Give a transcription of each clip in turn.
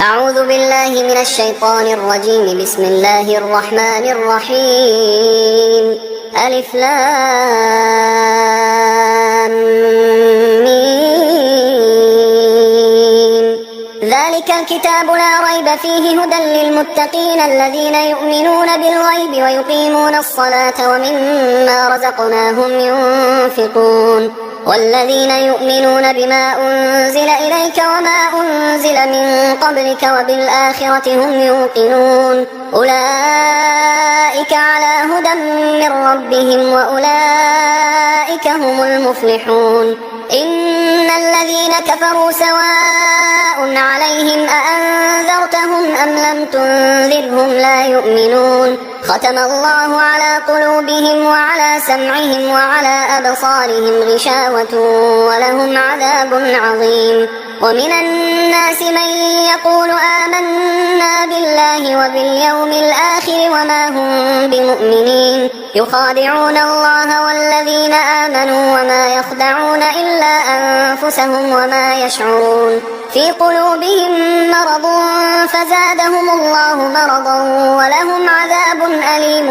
أعوذ بالله من الشيطان الرجيم. بسم الله الرحمن الرحيم. ألف لام ميم. ذلك الكتاب لا ريب فيه هدى للمتقين الذين يؤمنون بالغيب ويقيمون الصلاة ومما رزقناهم ينفقون والذين يؤمنون بما أنزل إليك وما أنزل من قبلك وبالآخرة هم يوقنون أولئك على هدى من ربهم وأولئك هم المفلحون. إن الذين كفروا سواء عليهم أأنذرتهم أم لم تنذرهم لا يؤمنون. ختم الله على قلوبهم وعلى سمعهم وعلى أبصارهم غشاوة ولهم عذاب عظيم. ومن الناس من يقول آمنا بالله وباليوم الآخر وما هم بمؤمنين يخادعون الله والذين آمنوا وما يخدعون إلا أنفسهم وما يشعرون. في قلوبهم مرض فزادهم الله مرضا ولهم عذاب أليم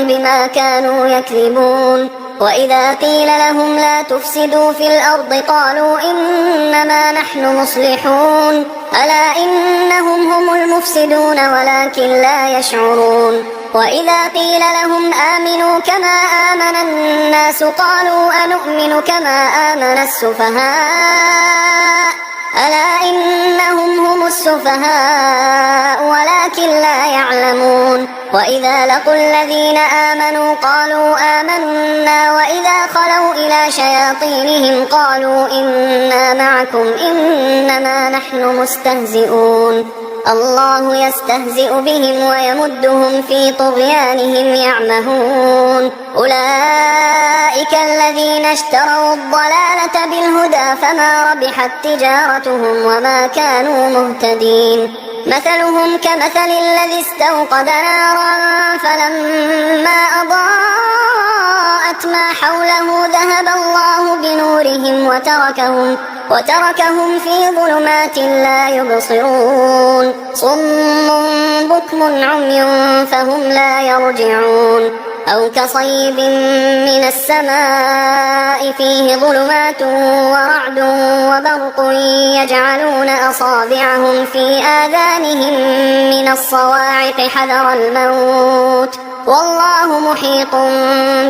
بما كانوا يكذبون. وإذا قيل لهم لا تفسدوا في الأرض قالوا إنما نحن مصلحون ألا إنهم هم المفسدون ولكن لا يشعرون. وإذا قيل لهم آمنوا كما آمن الناس قالوا أنؤمن كما آمن السفهاء ألا إنهم هم السفهاء ولكن لا يعلمون. وإذا لقوا الذين آمنوا قالوا آمنا وإذا خلوا إلى شياطينهم قالوا إنا معكم إنما نحن مستهزئون. الله يستهزئ بهم ويمدهم في طغيانهم يعمهون. أولئك الذين اشتروا الضلالة بالهدى فما ربحت تجارتهم وما كانوا مهتدين. مثلهم كمثل الذي استوقد نارا فلما أضاءت ما حوله ذهب الله بنورهم وتركهم في ظلمات لا يبصرون. صم بكم عمي فهم لا يرجعون. أو كصيب من السماء فيه ظلمات ورعد وبرق يجعلون أصابعهم في آذانهم من الصواعق حذر الموت والله محيط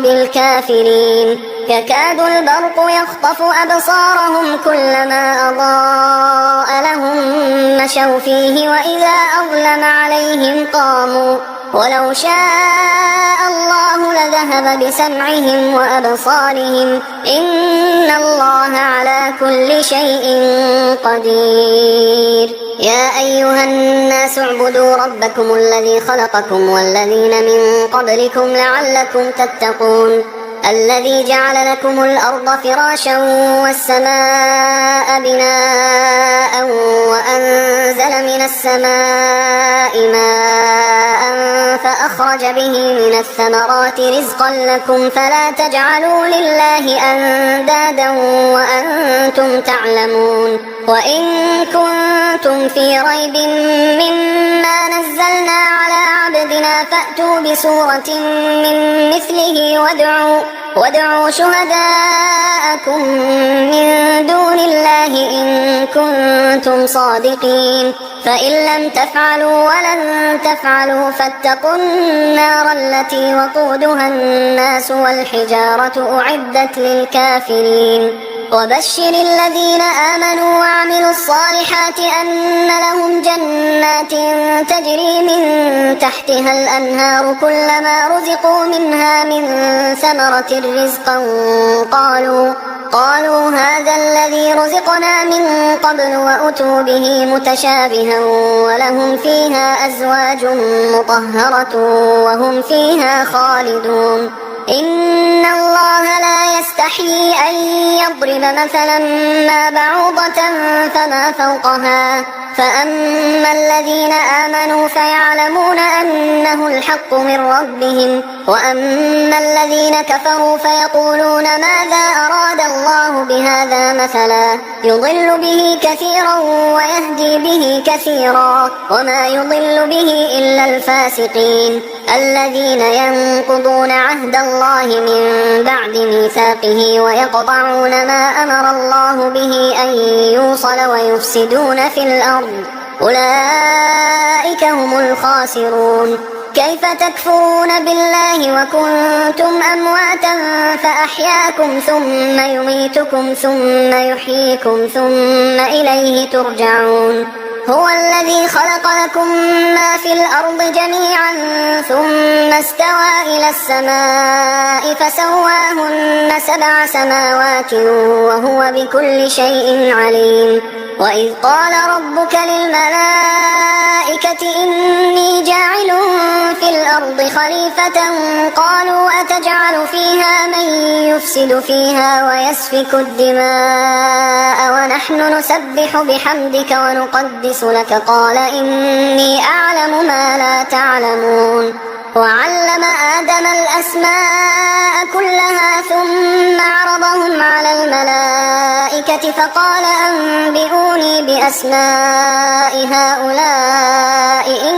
بالكافرين. يكاد البرق يخطف أبصارهم كلما أضاء لهم مشوا فيه وإذا أظلم عليهم قاموا ولو شاء الله لذهب بسمعهم وأبصارهم إن الله على كل شيء قدير. يا أيها الناس اعبدوا ربكم الذي خلقكم والذين من قبلكم لعلكم تتقون الذي جعل لكم الأرض فراشا والسماء بناء وأنزل من السماء ماء فأخرج به من الثمرات رزقا لكم فلا تجعلوا لله أندادا وأنتم تعلمون. وإن كنتم في ريب مما نزلنا على عبدنا فأتوا بسورة من مثله وادعوا شهداءكم من دون الله إن كنتم صادقين فإن لم تفعلوا ولن تفعلوا فاتقوا النار التي وقودها الناس والحجارة أعدت للكافرين. وبشر الذين آمنوا وعملوا الصالحات أن لهم جنات تجري من تحتها الأنهار كلما رزقوا منها من ثمرة رزقا قالوا هذا الذي رزقنا من قبل وأتوا به متشابها ولهم فيها أزواج مطهرة وهم فيها خالدون. إن الله لا يستحيي أن يضرب مثلا ما بعوضة فما فوقها فأما الذين آمنوا فيعلمون أنه أنه الحق من ربهم. وأما الذين كفروا فيقولون ماذا أراد الله بهذا مثلا يضل به كثيرا ويهدي به كثيرا وما يضل به إلا الفاسقين الذين ينقضون عهد الله من بعد ميثاقه ويقطعون ما أمر الله به أن يوصل ويفسدون في الأرض أولئك هم الخاسرون. كيف تكفرون بالله وكنتم أمواتا فأحياكم ثم يميتكم ثم يحييكم ثم إليه ترجعون. هو الذي خلق لكم ما في الأرض جميعا ثم استوى إلى السماء فسواهن 7 سماوات وهو بكل شيء عليم. وإذ قال ربك للملائكة إني جاعل في الأرض خليفة قالوا أتجعل فيها من يفسد فيها ويسفك الدماء ونحن نسبح بحمدك ونقدس لك قال إني أعلم ما لا تعلمون. وعلم آدم الأسماء كلها ثم عرضهم على الملائكة فقال أنبئوني بأسماء هؤلاء إن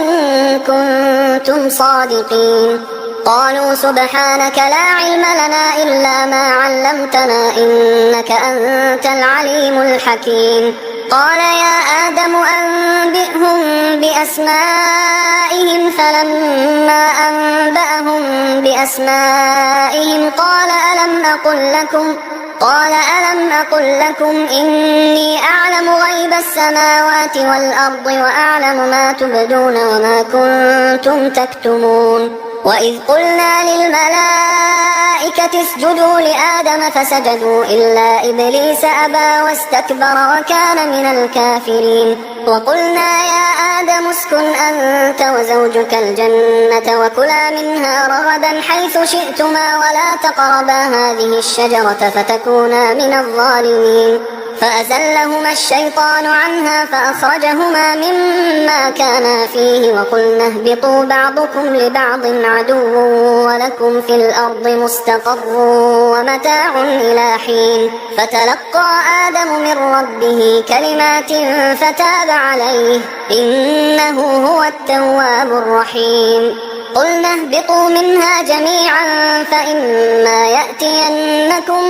كنتم صادقين. قالوا سبحانك لا علم لنا إلا ما علمتنا إنك أنت العليم الحكيم. قال يا آدم أنبئهم بأسمائهم فلما أنبأهم بأسمائهم قال ألم أقل لكم إني أعلم غيب السماوات والأرض وأعلم ما تبدون وما كنتم تكتمون. وإذ قلنا للملائكة اسجدوا لآدم فسجدوا إلا إبليس أبى واستكبر وكان من الكافرين. وقلنا يا آدم اسكن أنت وزوجك الجنة وكلا منها رغدا حيث شئتما ولا تقربا هذه الشجرة فتكونا من الظالمين. فأزلهما الشيطان عنها فأخرجهما مما كانا فيه وقلنا اهبطوا بعضكم لبعض عدو ولكم في الأرض مستقر ومتاع إلى حين. فتلقى آدم من ربه كلمات فتاب عليه إنه هو التواب الرحيم. قلنا اهبطوا منها جميعا فإما يأتينكم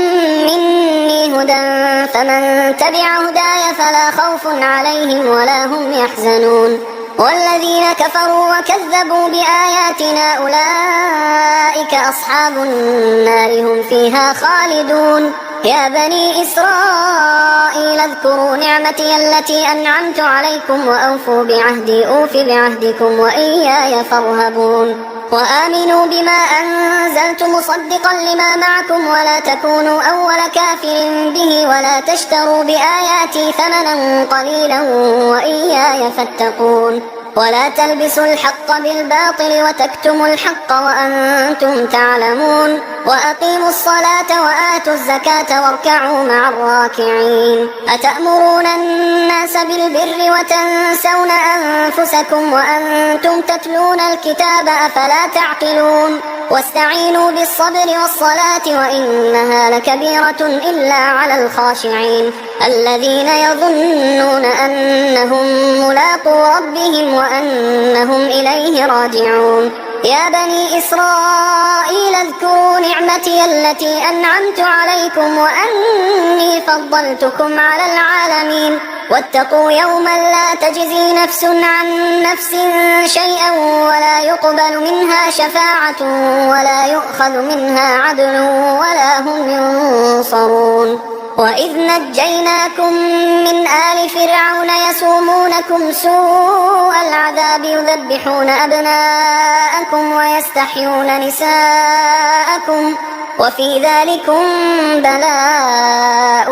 مني هدى فمن تبع هداي فلا خوف عليهم ولا هم يحزنون. والذين كفروا وكذبوا بآياتنا أولئك أصحاب النار هم فيها خالدون. يا بني إسرائيل اذكروا نعمتي التي أنعمت عليكم وأوفوا بعهدي أوف بعهدكم وإياي فارهبون. وآمنوا بما أنزلت مصدقا لما معكم ولا تكونوا أول كافر به ولا تشتروا بآياتي ثمنا قليلا وإياي فاتقون. ولا تلبسوا الحق بالباطل وتكتموا الحق وأنتم تعلمون. وأقيموا الصلاة وآتوا الزكاة واركعوا مع الراكعين. أتأمرون الناس بالبر وتنسون أنفسكم وأنتم تتلون الكتاب أفلا تعقلون. واستعينوا بالصبر والصلاة وإنها لكبيرة إلا على الخاشعين الذين يظنون أنهم ملاقو ربهم وأنهم إليه راجعون. يا بني إسرائيل اذكروا نعمتي التي أنعمت عليكم وأني فضلتكم على العالمين. واتقوا يوما لا تجزي نفس عن نفس شيئا ولا يقبل منها شفاعة ولا يؤخذ منها عدل ولا هم ينصرون. وإذ نجيناكم من آل فرعون يسومونكم سوء العذاب يذبحون أبناءكم ويستحيون نساءكم وفي ذلكم بلاء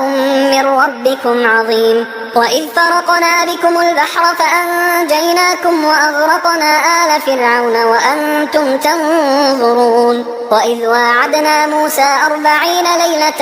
من ربكم عظيم. وإذ فرقنا بكم البحر فأنجيناكم وأغرقنا آل فرعون وأنتم تنظرون. وإذ واعدنا موسى 40 ليلة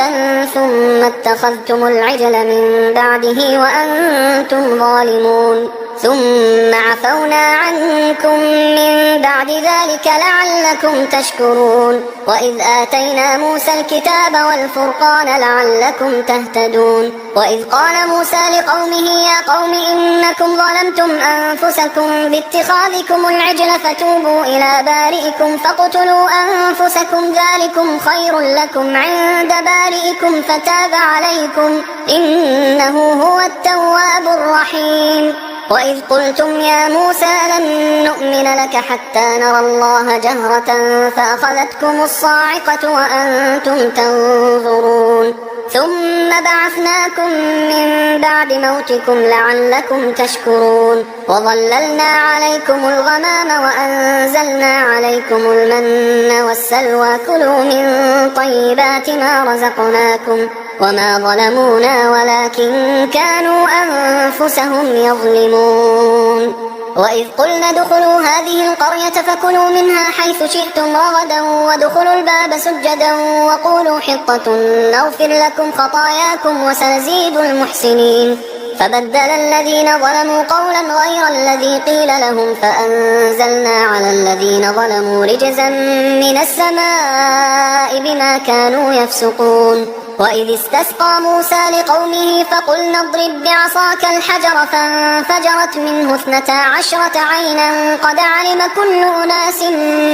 ثم اتخذتم العجل من بعده وأنتم ظالمون. ثم عفونا عنكم من بعد ذلك لعلكم تشكرون وإذ آتينا موسى الكتاب والفرقان لعلكم تهتدون وإذ قال موسى لقومه يا قوم إنكم ظلمتم أنفسكم باتخاذكم العجل فتوبوا إلى بارئكم فاقتلوا أنفسكم ذلكم خير لكم عند بارئكم فتاب عليكم إنه هو التواب الرحيم وإذ قلتم يا موسى لن نؤمن لك حتى نرى الله جهرة فأخذتكم الصاعقة وأنتم تنظرون ثم بعثناكم من بعد موتكم لعلكم تشكرون وظللنا عليكم الغمام وأنزلنا عليكم المن والسلوى كلوا من طيبات ما رزقناكم وما ظلمونا ولكن كانوا أنفسهم يظلمون وإذ قلنا ادخلوا هذه القرية فكلوا منها حيث شئتم رغدا وادخلوا الباب سجدا وقولوا حطة نغفر لكم خطاياكم وسنزيد المحسنين فبدل الذين ظلموا قولا غير الذي قيل لهم فأنزلنا على الذين ظلموا رجزا من السماء بما كانوا يفسقون وإذ استسقى موسى لقومه فقلنا اضرب بعصاك الحجر فانفجرت منه 12 عينا قد علم كل أناس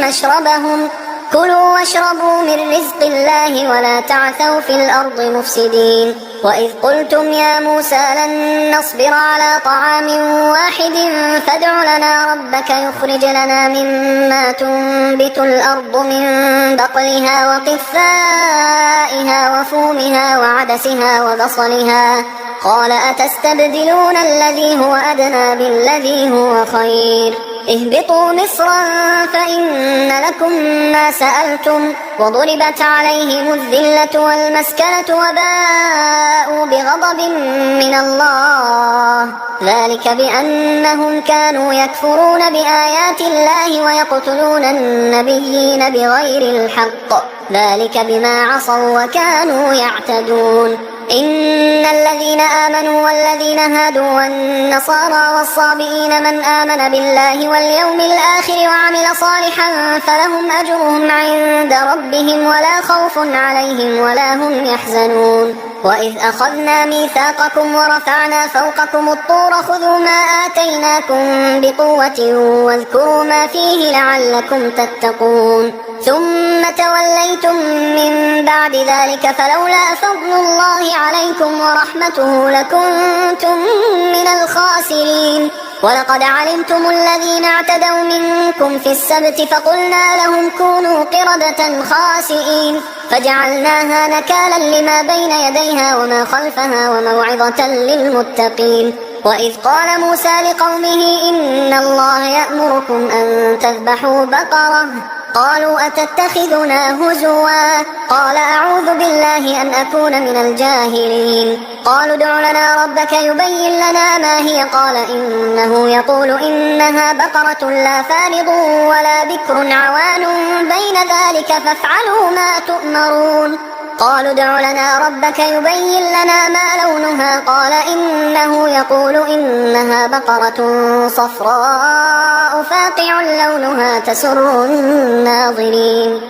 مشربهم كلوا واشربوا من رزق الله ولا تعثوا في الأرض مفسدين وإذ قلتم يا موسى لن نصبر على طعام واحد فادع لنا ربك يخرج لنا مما تنبت الأرض من بقلها وقثائها وفومها وعدسها وبصلها قال أتستبدلون الذي هو أدنى بالذي هو خير اهبطوا مصرا فإن لكم ما سألتم وضربت عليهم الذلة والمسكنة وباءوا بغضب من الله ذلك بأنهم كانوا يكفرون بآيات الله ويقتلون النبيين بغير الحق ذلك بما عصوا وكانوا يعتدون إن الذين آمنوا والذين هادوا والنصارى والصابئين من آمن بالله واليوم الآخر وعمل صالحا فلهم أجرهم عند ربهم ولا خوف عليهم ولا هم يحزنون وإذ أخذنا ميثاقكم ورفعنا فوقكم الطور خذوا ما آتيناكم بقوة واذكروا ما فيه لعلكم تتقون ثم توليتم من بعد ذلك فلولا فضل الله عليكم ورحمته لكنتم من الخاسرين ولقد علمتم الذين اعتدوا منكم في السبت فقلنا لهم كونوا قردة خاسئين فجعلناها نكالا لما بين يديها وما خلفها وموعظة للمتقين وإذ قال موسى لقومه إن الله يأمركم أن تذبحوا بقرة قالوا أتتخذنا هزوا قال أعوذ بالله أن أكون من الجاهلين قالوا ادع لنا ربك يبين لنا ما هي قال إنه يقول إنها بقرة لا فارض ولا بكر عوان بين ذلك فافعلوا ما تؤمرون قالوا ادع لنا ربك يبين لنا ما لونها قال إنه يقول إنها بقرة صفراء فاقع لونها تسر الناظرين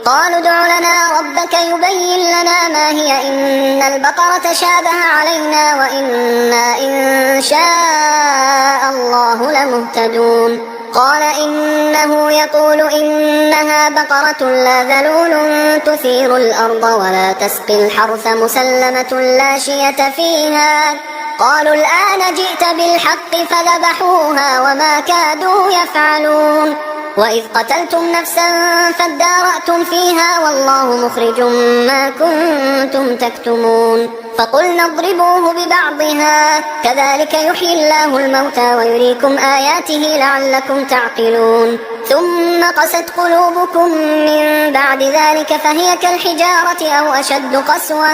قالوا ادع لنا ربك يبين لنا ما هي إن البقرة شابه علينا وإنا إن شاء الله لمهتدون قال إنه يقول إنها بقرة لا ذلول تثير الأرض ولا تسقي الحرث مسلمة لا شية فيها قالوا الآن جئت بالحق فذبحوها وما كادوا يفعلون وإذ قتلتم نفسا فادارأتم فيها والله مخرج ما كنتم تكتمون فقلنا اضربوه ببعضها كذلك يحيي الله الموتى ويريكم آياته لعلكم تعقلون ثم قست قلوبكم من بعد ذلك فهي كالحجارة أو أشد قسوة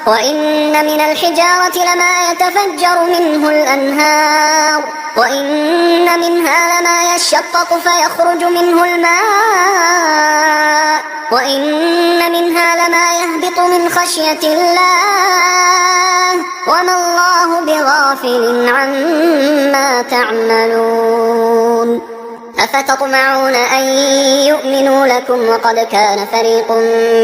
وإن من الحجارة لما يتفجر منه الأنهار وإن منها لما يشقق فيخرج منه الماء وإن منها لما يهبط من خشية الله وما الله بغافل بغافل عما تعملون أفتطمعون أن يؤمنوا لكم وقد كان فريق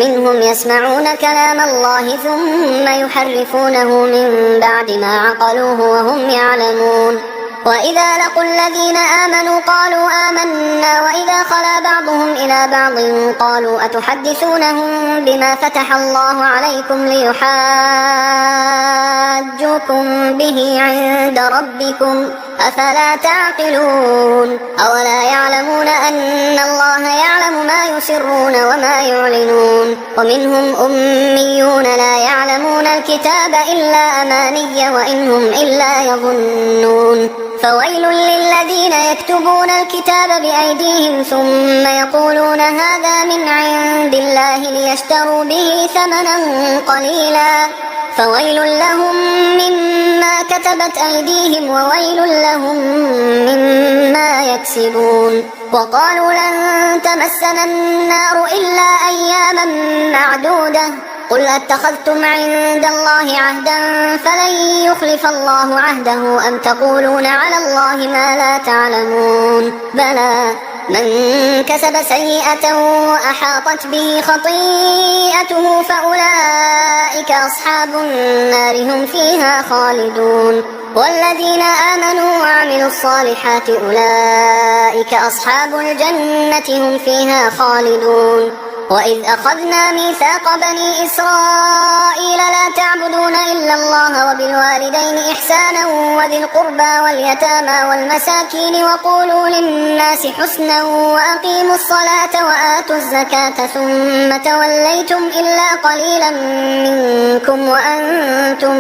منهم يسمعون كلام الله ثم يحرفونه من بعد ما عقلوه وهم يعلمون وإذا لقوا الذين آمنوا قالوا آمنا وإذا خلا بعضهم إلى بعض قالوا أتحدثونهم بما فتح الله عليكم ليحاجوكم به عند ربكم أفلا تعقلون أولا يعلمون أن الله يعلم ما يسرون وما يعلنون ومنهم أميون لا يعلمون الكتاب إلا أماني وإنهم إلا يظنون فويل للذين يكتبون الكتاب بأيديهم ثم يقولون هذا من عند الله ليشتروا به ثمنا قليلا فويل لهم مما كتبت أيديهم وويل لهم مما يكسبون وقالوا لن تمسنا النار إلا أياما معدودة قل أتخذتم عند الله عهدا فلن يخلف الله عهده أم تقولون على الله ما لا تعلمون بلى من كسب سيئة وأحاطت به خطيئته فأولئك أصحاب النار هم فيها خالدون والذين آمنوا وعملوا الصالحات أولئك أصحاب الجنة هم فيها خالدون وإذ أخذنا ميثاق بني إسرائيل لا تعبدون إلا الله وبالوالدين إحسانا وذي القربى واليتامى والمساكين وقولوا للناس حسنا وأقيموا الصلاة وآتوا الزكاة ثم توليتم إلا قليلا منكم وأنتم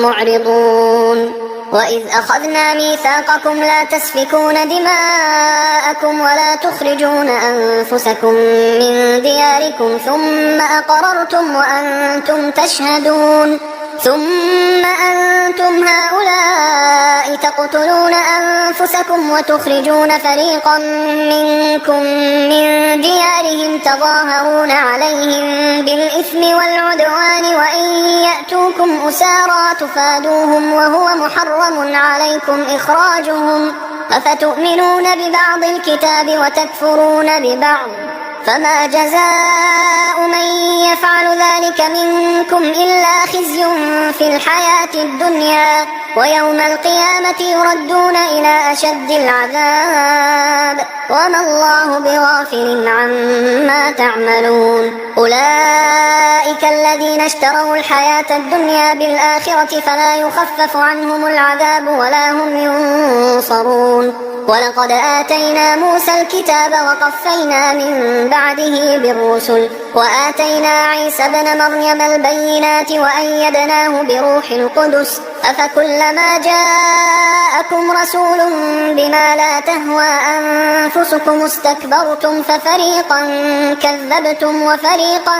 معرضون وإذ أخذنا ميثاقكم لا تسفكون دماءكم ولا تخرجون أنفسكم من دياركم ثم أقررتم وأنتم تشهدون ثم أنتم هؤلاء تقتلون أنفسكم وتخرجون فريقا منكم من ديارهم تظاهرون عليهم بالإثم والعدوان وإن يأتوكم أسارى تفادوهم وهو محرم عليكم إخراجهم أفتؤمنون ببعض الكتاب وتكفرون ببعض فما جزاء من يفعل ذلك منكم إلا خزي في الحياة الدنيا ويوم القيامة يردون إلى أشد العذاب وما الله بغافل عما تعملون أولئك الذين اشتروا الحياة الدنيا بالآخرة فلا يخفف عنهم العذاب ولا هم ينصرون ولقد آتينا موسى الكتاب وقفينا من بعده بالرسل وآتينا عيسى ابن مريم البينات وأيدناه بروح القدس أفكلما جاءكم رسول بما لا تهوى أنفسكم استكبرتم ففريقا كذبتم وفريقا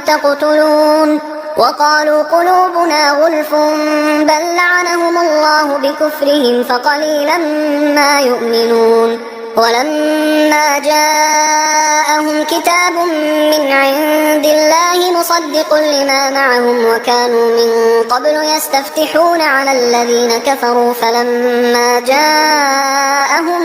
تقتلون وقالوا قلوبنا غلف بل لعنهم الله بكفرهم فقليلا ما يؤمنون ولما جاءهم كتاب من عند الله مصدق لما معهم وكانوا من قبل يستفتحون على الذين كفروا فلما جاءهم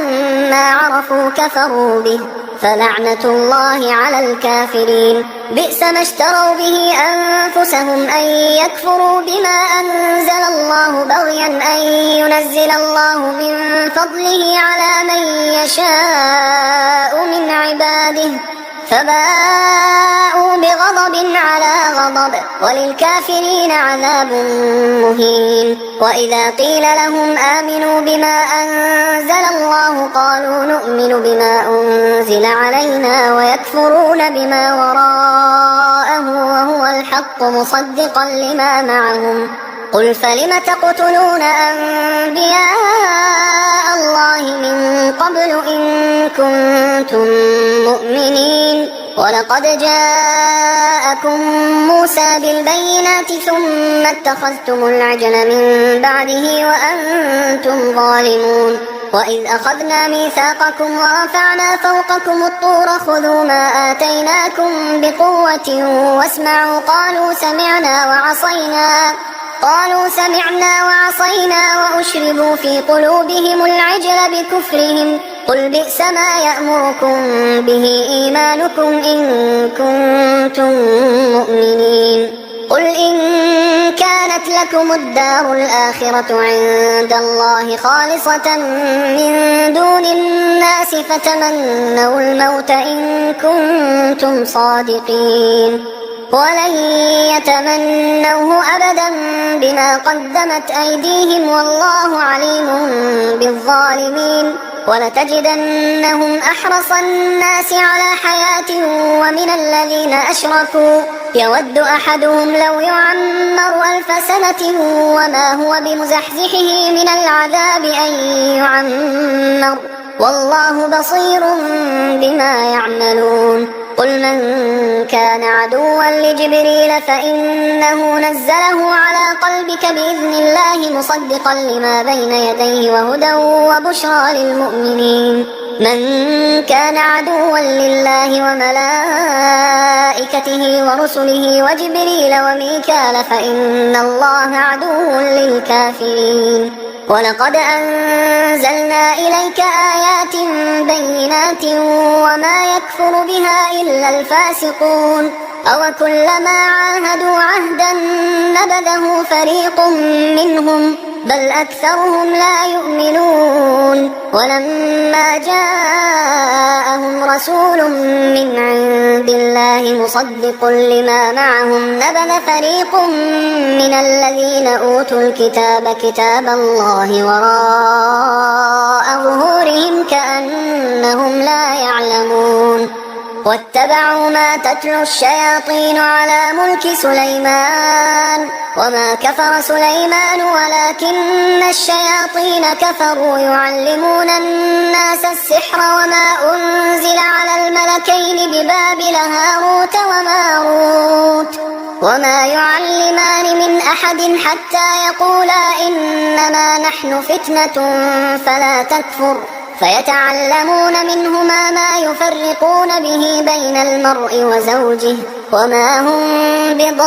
ما عرفوا كفروا به فلعنة الله على الكافرين بئس ما اشتروا به أنفسهم أن يكفروا بما أنزل الله بغيا أن ينزل الله من فضله على من يشاء من عباده فباءوا بغضب على غضب وللكافرين عذاب مهين وإذا قيل لهم آمنوا بما أنزل الله قالوا نؤمن بما أنزل علينا ويكفرون بما وراءه وهو الحق مصدقا لما معهم قل فلم تقتلون أنبياء الله من قبل إن كنتم مؤمنين ولقد جاءكم موسى بالبينات ثم اتخذتم العجل من بعده وأنتم ظالمون وإذ أخذنا ميثاقكم ورفعنا فوقكم الطور خذوا ما آتيناكم بقوة واسمعوا قالوا سمعنا وعصينا قالوا سمعنا وعصينا وأشربوا في قلوبهم العجل بكفرهم قل بئس ما يأمركم به إيمانكم إن كنتم مؤمنين قل إن كانت لكم الدار الآخرة عند الله خالصة من دون الناس فتمنوا الموت إن كنتم صادقين ولن يتمنوه أبدا بما قدمت أيديهم والله عليم بالظالمين ولتجدنهم أحرص الناس على حياة ومن الذين أشركوا يود أحدهم لو يعمر 1000 سنة وما هو بمزحزحه من العذاب أن يعمر والله بصير بما يعملون قل من كان عدوا لجبريل فإنه نزله على قلبك بإذن الله مصدقا لما بين يديه وهدى وبشرى للمؤمنين من كان عدوا لله وملائكته ورسله وجبريل وميكال فإن الله عدو للكافرين ولقد أنزلنا إليك آيات بينات وما يكفر بها إلا الفاسقون أوكلما عاهدوا عهدا نبذه فريق منهم بل أكثرهم لا يؤمنون ولما جاءهم رسول من عند الله مصدق لما معهم نبذ فريق من الذين أوتوا الكتاب كتاب الله وراء ظهورهم كأنهم لا يعلمون واتبعوا ما تتلو الشياطين على ملك سليمان وما كفر سليمان ولكن الشياطين كفروا يعلمون الناس السحر وما أنزل على الملكين ببابل هاروت وماروت وما يعلمان من أحد حتى يقولا إنما نحن فتنة فلا تكفر فيتعلمون منهما ما يفرقون به بين المرء وزوجه وما هم بضارين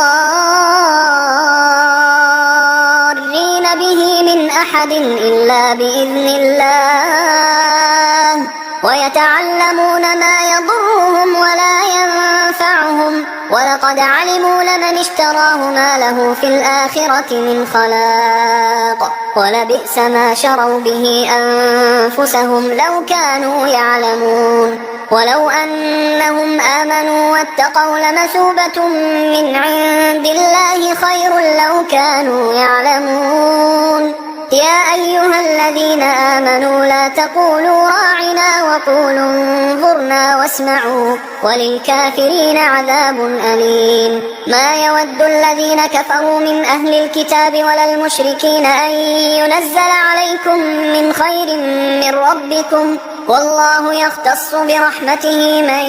به من أحد إلا بإذن الله ويتعلمون ما يضرهم ولا ينفعهم ولقد علموا لمن اشتراه ما له في الآخرة من خلاق ولبئس ما شروا به أنفسهم لو كانوا يعلمون ولو أنهم آمنوا واتقوا لمثوبة من عند الله خير لو كانوا يعلمون يا أيها الذين آمنوا لا تقولوا راعنا وقولوا انظرنا واسمعوا وللكافرين عذاب أليم ما يود الذين كفروا من أهل الكتاب ولا المشركين أن ينزل عليكم من خير من ربكم والله يختص برحمته من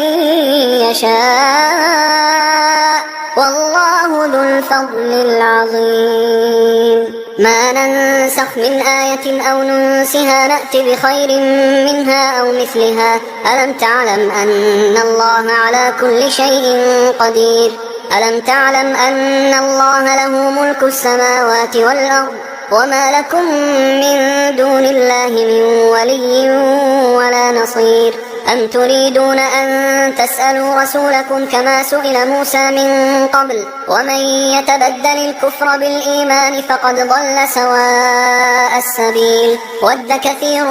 يشاء والله ذو الفضل العظيم ما ننسخ من آية أو ننسها نأت بخير منها أو مثلها ألم تعلم أن الله على كل شيء قدير ألم تعلم أن الله له ملك السماوات والأرض وما لكم من دون الله من ولي ولا نصير أم تريدون أن تسألوا رسولكم كما سئل موسى من قبل ومن يتبدل الكفر بالإيمان فقد ضل سواء السبيل ود كثير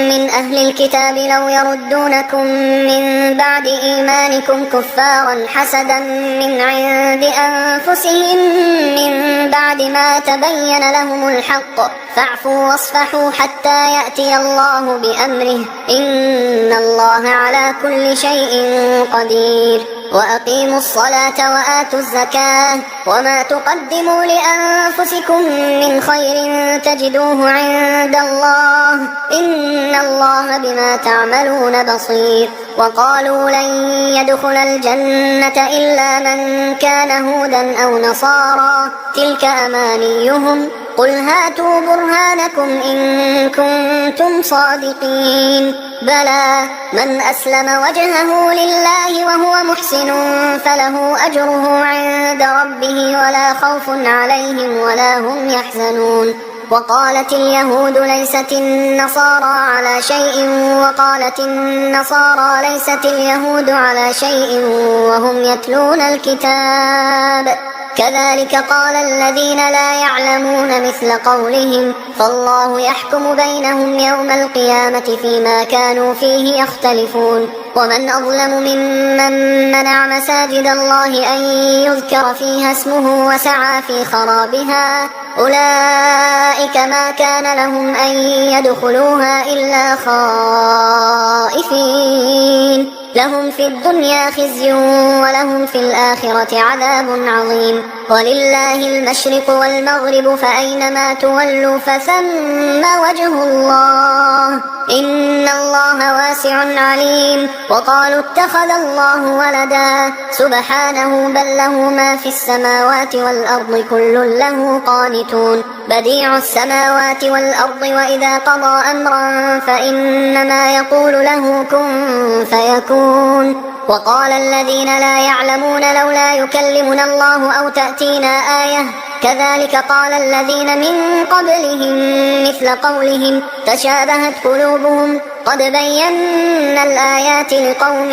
من أهل الكتاب لو يردونكم من بعد إيمانكم كفارا حسدا من عند أنفسهم من بعد ما تبين لهم الحق فاعفوا واصفحوا حتى يأتي الله بأمره إن الله على كل شيء قدير وأقيموا الصلاة وآتوا الزكاة وما تقدموا لأنفسكم من خير تجدوه عند الله إن الله بما تعملون بصير وقالوا لن يدخل الجنة إلا من كان هودا أو نصارى تلك أمانيهم قل هاتوا برهانكم إن كنتم صادقين بلى من أسلم وجهه لله وهو محسن فله أجره عند ربه ولا خوف عليهم ولا هم يحزنون وقالت اليهود ليست النصارى على شيء وقالت النصارى ليست اليهود على شيء وهم يتلون الكتاب كذلك قال الذين لا يعلمون مثل قولهم فالله يحكم بينهم يوم القيامة فيما كانوا فيه يختلفون ومن أظلم ممن منع مساجد الله أن يذكر فيها اسمه وسعى في خرابها أولئك ما كان لهم أن يدخلوها إلا خائفين لهم في الدنيا خزي ولهم في الآخرة عذاب عظيم ولله المشرق والمغرب فأينما تولوا فثم وجه الله إن الله واسع عليم وقالوا اتخذ الله ولدا سبحانه بل له ما في السماوات والأرض كل له قانتون بديع السماوات والأرض وإذا قضى أمرا فإنما يقول له كن فيكون وقال الذين لا يعلمون لولا يكلمنا الله أو تأتينا آية كذلك قال الذين من قبلهم مثل قولهم تشابهت قلوبهم قد بينا الآيات لقوم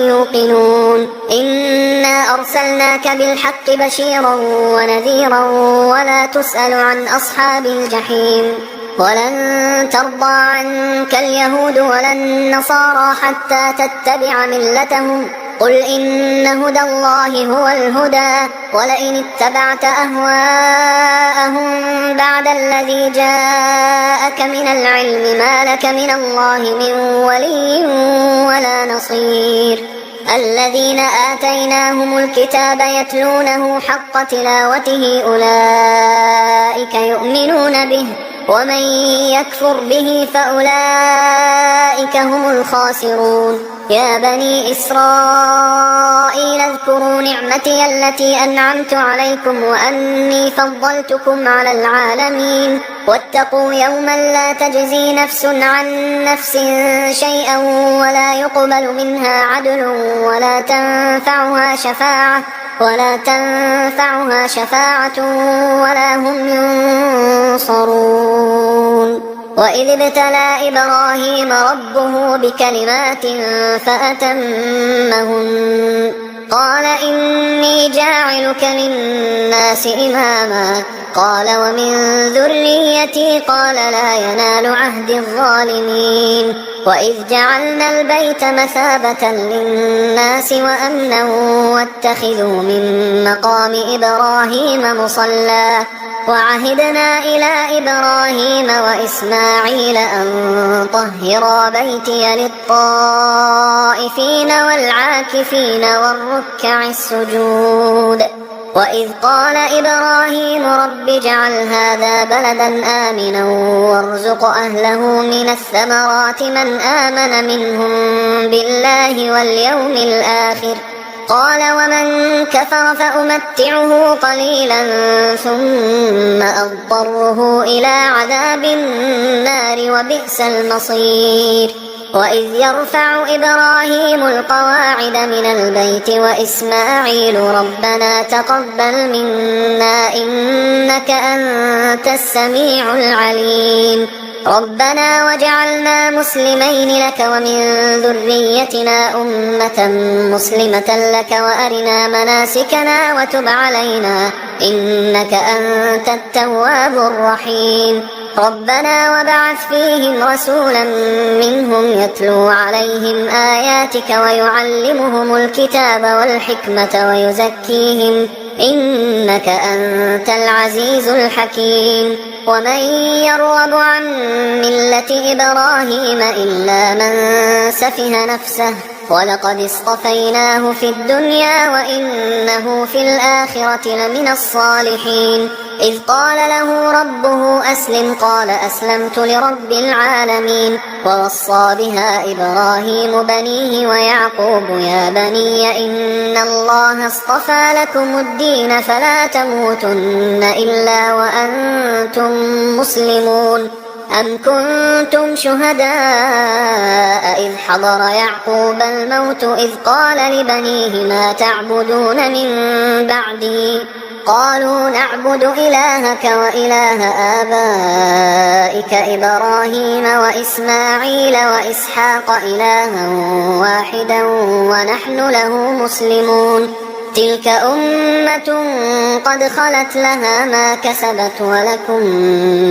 يوقنون إنا أرسلناك بالحق بشيرا ونذيرا ولا تسأل عن أصحاب الجحيم ولن ترضى عنك اليهود ولا النصارى حتى تتبع ملتهم قل إن هدى الله هو الهدى ولئن اتبعت أهواءهم بعد الذي جاءك من العلم ما لك من الله من ولي ولا نصير الذين آتيناهم الكتاب يتلونه حق تلاوته أولئك يؤمنون به ومن يكفر به فأولئك هم الخاسرون يا بني إسرائيل اذكروا نعمتي التي أنعمت عليكم وأني فضلتكم على العالمين واتقوا يوما لا تجزي نفس عن نفس شيئا ولا يقبل منها عدل ولا تنفعها شفاعة ولا هم ينصرون وإذ ابتلى إبراهيم ربه بكلمات فأتمهن قال إني جاعلك للناس إماما قال ومن ذريتي قال لا ينال عهد الظالمين وإذ جعلنا البيت مثابة للناس وأمنا واتخذوا من مقام إبراهيم مصلى وعهدنا إلى إبراهيم وإسماعيل أن طهرا بيتي للطائفين والعاكفين والركع السجود وإذ قال إبراهيم رب اجعل هذا بلدا آمنا وارزق أهله من الثمرات من آمن منهم بالله واليوم الآخر قال ومن كفر فأمتعه قليلا ثم أضطره إلى عذاب النار وبئس المصير وإذ يرفع إبراهيم القواعد من البيت وإسماعيل ربنا تقبل منا إنك أنت السميع العليم ربنا وجعلنا مسلمين لك ومن ذريتنا أمة مسلمة لك وأرنا مناسكنا وتب علينا إنك أنت التواب الرحيم ربنا وابعث فيهم رسولا منهم يتلو عليهم آياتك ويعلمهم الكتاب والحكمة ويزكيهم إنك أنت العزيز الحكيم ومن يرغب عن ملة إبراهيم إلا من سفه نفسه ولقد اصطفيناه في الدنيا وإنه في الآخرة لمن الصالحين إذ قال له ربه أسلم قال أسلمت لرب العالمين ووصى بها إبراهيم بنيه ويعقوب يا بني إن الله اصطفى لكم الدين فلا تموتن إلا وأنتم مسلمون أم كنتم شهداء إذ حضر يعقوب الموت إذ قال لبنيه ما تعبدون من بعدي قالوا نعبد إلهك وإله آبائك إبراهيم وإسماعيل وإسحاق إلها واحدا ونحن له مسلمون تلك أمة قد خلت لها ما كسبت ولكم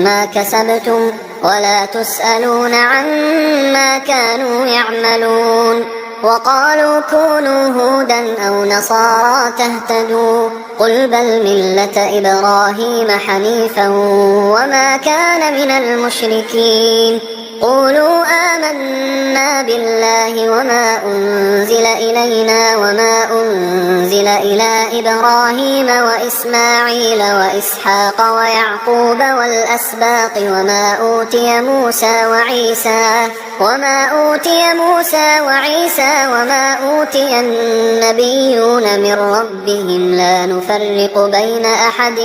ما كسبتم ولا تسألون عما كانوا يعملون وقالوا كونوا هودا أو نصارى تهتدوا قل بل ملة إبراهيم حنيفا وما كان من المشركين قولوا آمنا بالله وما أنزل إلينا وما أنزل إلى إبراهيم وإسماعيل وإسحاق ويعقوب والأسباط وما أوتي موسى وعيسى وما أوتي النبيون من ربهم لا نفرق بين أحد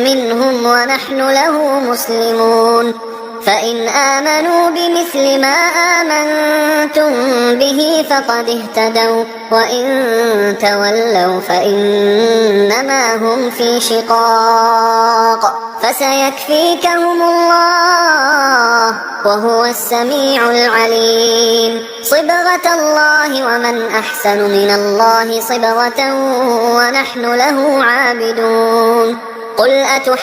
منهم ونحن له مسلمون فإن آمنوا بمثل ما آمنتم به فقد اهتدوا وإن تولوا فإنما هم في شقاق فسيكفيكهم الله وهو السميع العليم صبغة الله ومن أحسن من الله صبغة ونحن له عابدون قل أتحاجوننا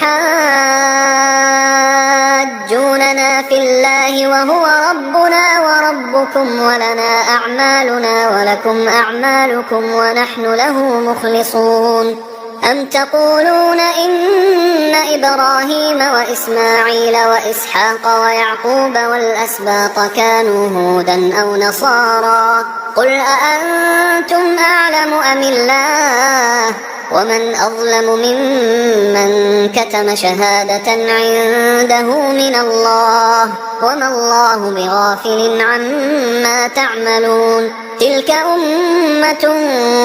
في الله وهو ربنا وربكم ولنا أعمالنا ولكم أعمالكم ونحن له مخلصون أم تقولون إن إبراهيم وإسماعيل وإسحاق ويعقوب والأسباط كانوا هودا أو نصارى قل أأنتم أعلم أم الله ومن أظلم ممن كتم شهادة عنده من الله وما الله بغافل عما تعملون تلك أمة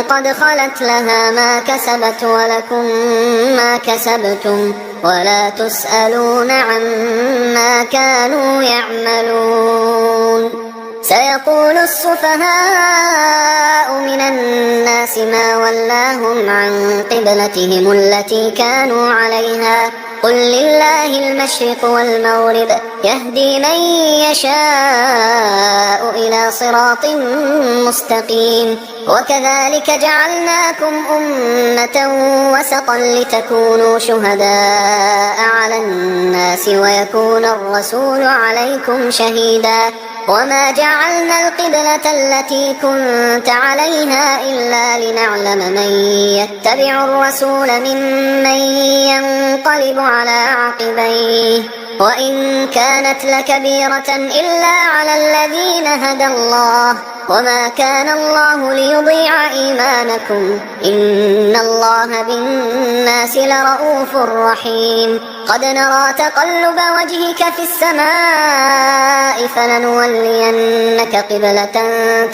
قد خلت لها ما كسبت ولكم ما كسبتم ولا تسألون عما كانوا يعملون سيقول السفهاء من الناس ما ولاهم عن قبلتهم التي كانوا عليها قل لله المشرق والمغرب يهدي من يشاء إلى صراط مستقيم وكذلك جعلناكم أمة وسطا لتكونوا شهداء على الناس ويكون الرسول عليكم شهيدا وما جعلنا القبلة التي كنت عليها إلا لنعلم من يتبع الرسول ممن ينقلب على عقبيه وإن كانت لكبيرة إلا على الذين هدى الله وما كان الله ليضيع إيمانكم إن الله بالناس لرؤوف رحيم قد نرى تقلب وجهك في السماء فلنولينك قبلة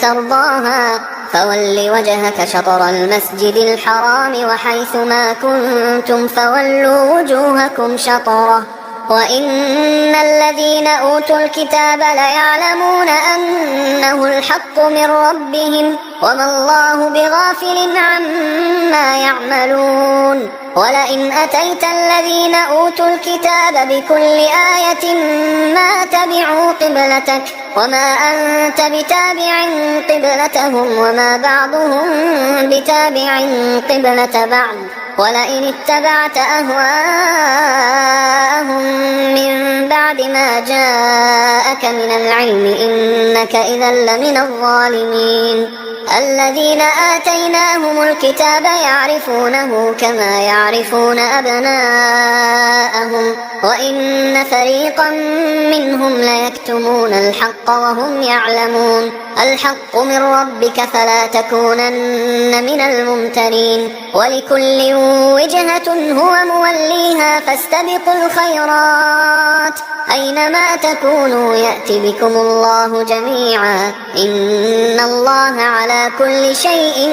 ترضاها فول وجهك شطر المسجد الحرام وحيث ما كنتم فولوا وجوهكم شطره وإن الذين أوتوا الكتاب ليعلمون أنه الحق من ربهم وما الله بغافل عما يعملون ولئن أتيت الذين أوتوا الكتاب بكل آية ما تبعوا قبلتك وما أنت بتابع قبلتهم وما بعضهم بتابع قبلة بعض ولئن اتبعت أهواءهم من بعد ما جاءك من العلم إنك إذا لمن الظالمين الذين آتيناهم الكتاب يعرفونه كما يعرفون أبناءهم وإن فريقا منهم ليكتمون الحق وهم يعلمون الحق من ربك فلا تكونن من الممترين ولكل وجهة هو موليها فاستبقوا الخيرات أينما تكونوا يأت بكم الله جميعا إن الله على كل شيء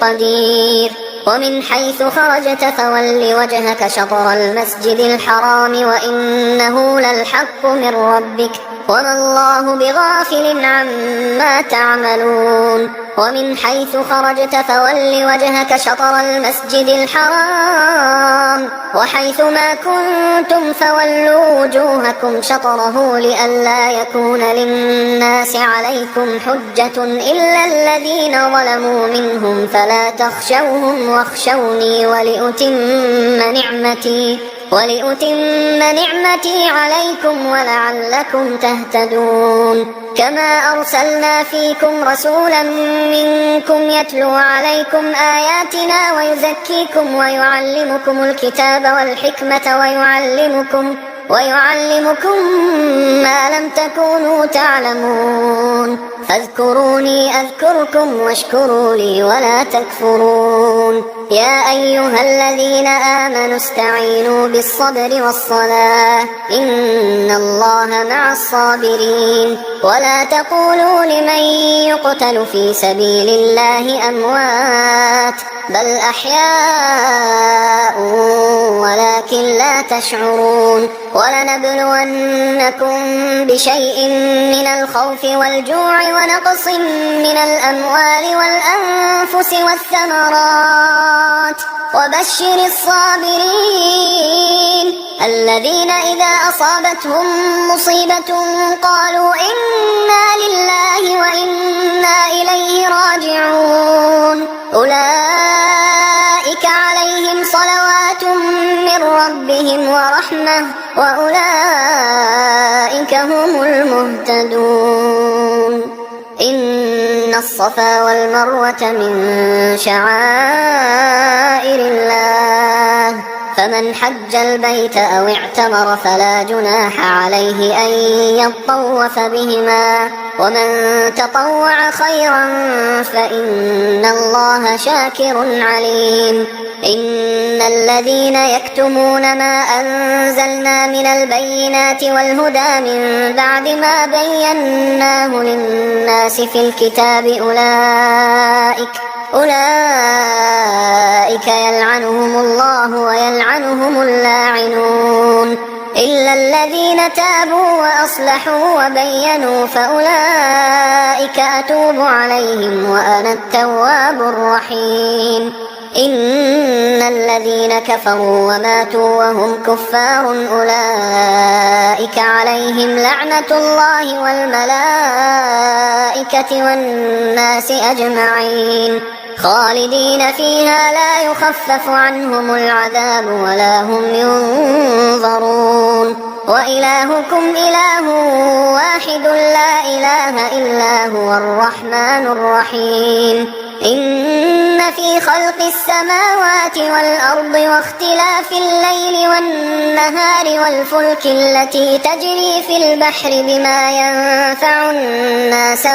قدير ومن حيث خرجت فول وجهك شطر المسجد الحرام وإنه للحق من ربك وما الله بغافل عما تعملون ومن حيث خرجت فول وجهك شطر المسجد الحرام وحيث ما كنتم فولوا وجوهكم شطره لئلا يكون للناس عليكم حجة إلا الذين ظلموا منهم فلا تخشوهم واخشوني ولأتم نعمتي عليكم ولعلكم تهتدون كما أرسلنا فيكم رسولا منكم يتلو عليكم آياتنا ويزكيكم ويعلمكم الكتاب والحكمة ويعلمكم ما لم تكونوا تعلمون فاذكروني أذكركم واشكروا لي ولا تكفرون يا أيها الذين آمنوا استعينوا بالصبر والصلاة إن الله مع الصابرين ولا تقولوا لمن يقتل في سبيل الله أموات بل أحياء ولكن لا تشعرون ولنبلونكم بشيء من الخوف والجوع ونقص من الأموال والأنفس والثمرات وبشر الصابرين الذين إذا أصابتهم مصيبة قالوا إنا لله وإنا إليه راجعون أولئك عليهم صلوات من ربهم ورحمة وأولئك هم المهتدون إن الصفا والمروة من شعائر الله فمن حج البيت أو اعتمر فلا جناح عليه أن يطوف بهما ومن تطوع خيرا فإن الله شاكر عليم إن الذين يكتمون ما أنزلنا من البينات والهدى من بعد ما بيناه للناس في الكتاب أولئك يلعنهم الله ويلعنهم اللاعنون إلا الذين تابوا وأصلحوا وبينوا فأولئك أتوب عليهم وأنا التواب الرحيم إن الذين كفروا وماتوا وهم كفار أولئك عليهم لعنة الله والملائكة والناس أجمعين خالدين فيها لا يخفف عنهم العذاب ولا هم ينظرون وإلهكم إله واحد لا إله إلا هو الرحمن الرحيم إن في خلق السماوات والأرض واختلاف الليل والنهار والفلك التي تجري في البحر بما ينفع الناس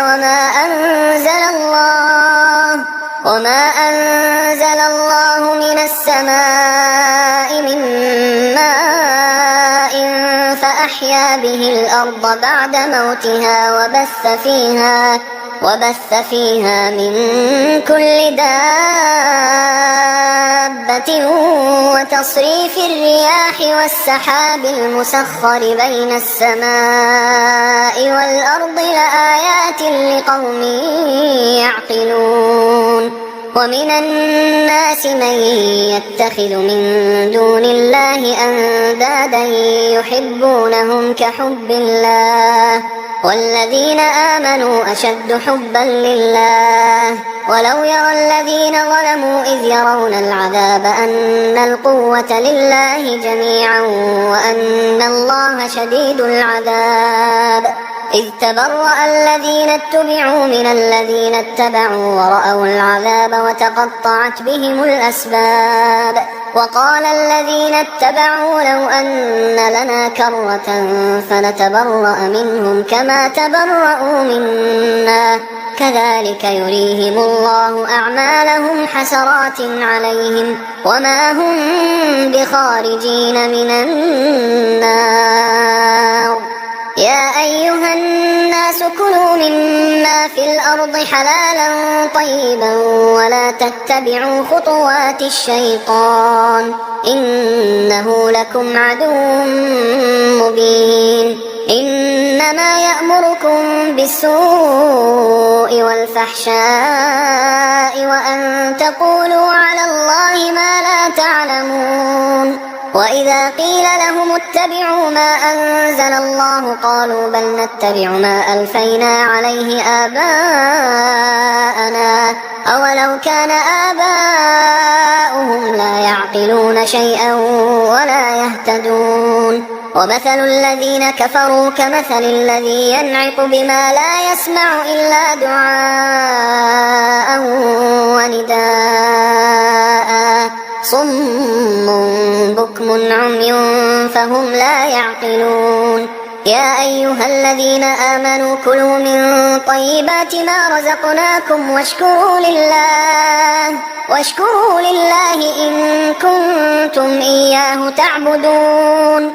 وما أنزل الله من السماء من ماء فأحيا به الأرض بعد موتها وبث فيها من كل دابة وتصريف الرياح والسحاب المسخر بين السماء والأرض لآيات لقوم يعقلون ومن الناس من يتخذ من دون الله أندادا يحبونهم كحب الله والذين آمنوا أشد حبا لله ولو يرى الذين ظلموا إذ يرون العذاب أن القوة لله جميعا وأن الله شديد العذاب إذ تبرأ الذين اتبعوا من الذين اتبعوا ورأوا العذاب وتقطعت بهم الأسباب وقال الذين اتبعوا لو أن لنا كرة فنتبرأ منهم كما تبرأوا منا كذلك يريهم الله أعمالهم حسرات عليهم وما هم بخارجين من النار يا أيها الناس كلوا مما في الأرض حلالا طيبا ولا تتبعوا خطوات الشيطان إنه لكم عدو مبين إنما يأمركم بالسوء والفحشاء وأن تقولوا على الله ما لا تعلمون وإذا قيل لهم اتبعوا ما أنزل الله قالوا بل نتبع ما ألفينا عليه آباءنا أولو كان آباؤهم لا يعقلون شيئا ولا يهتدون ومثل الذين كفروا كمثل الذي ينعق بما لا يسمع إلا دعاء ونداء صم بكم عمي فهم لا يعقلون يا أيها الذين آمنوا كلوا من طيبات ما رزقناكم واشكروا لله إن كنتم إياه تعبدون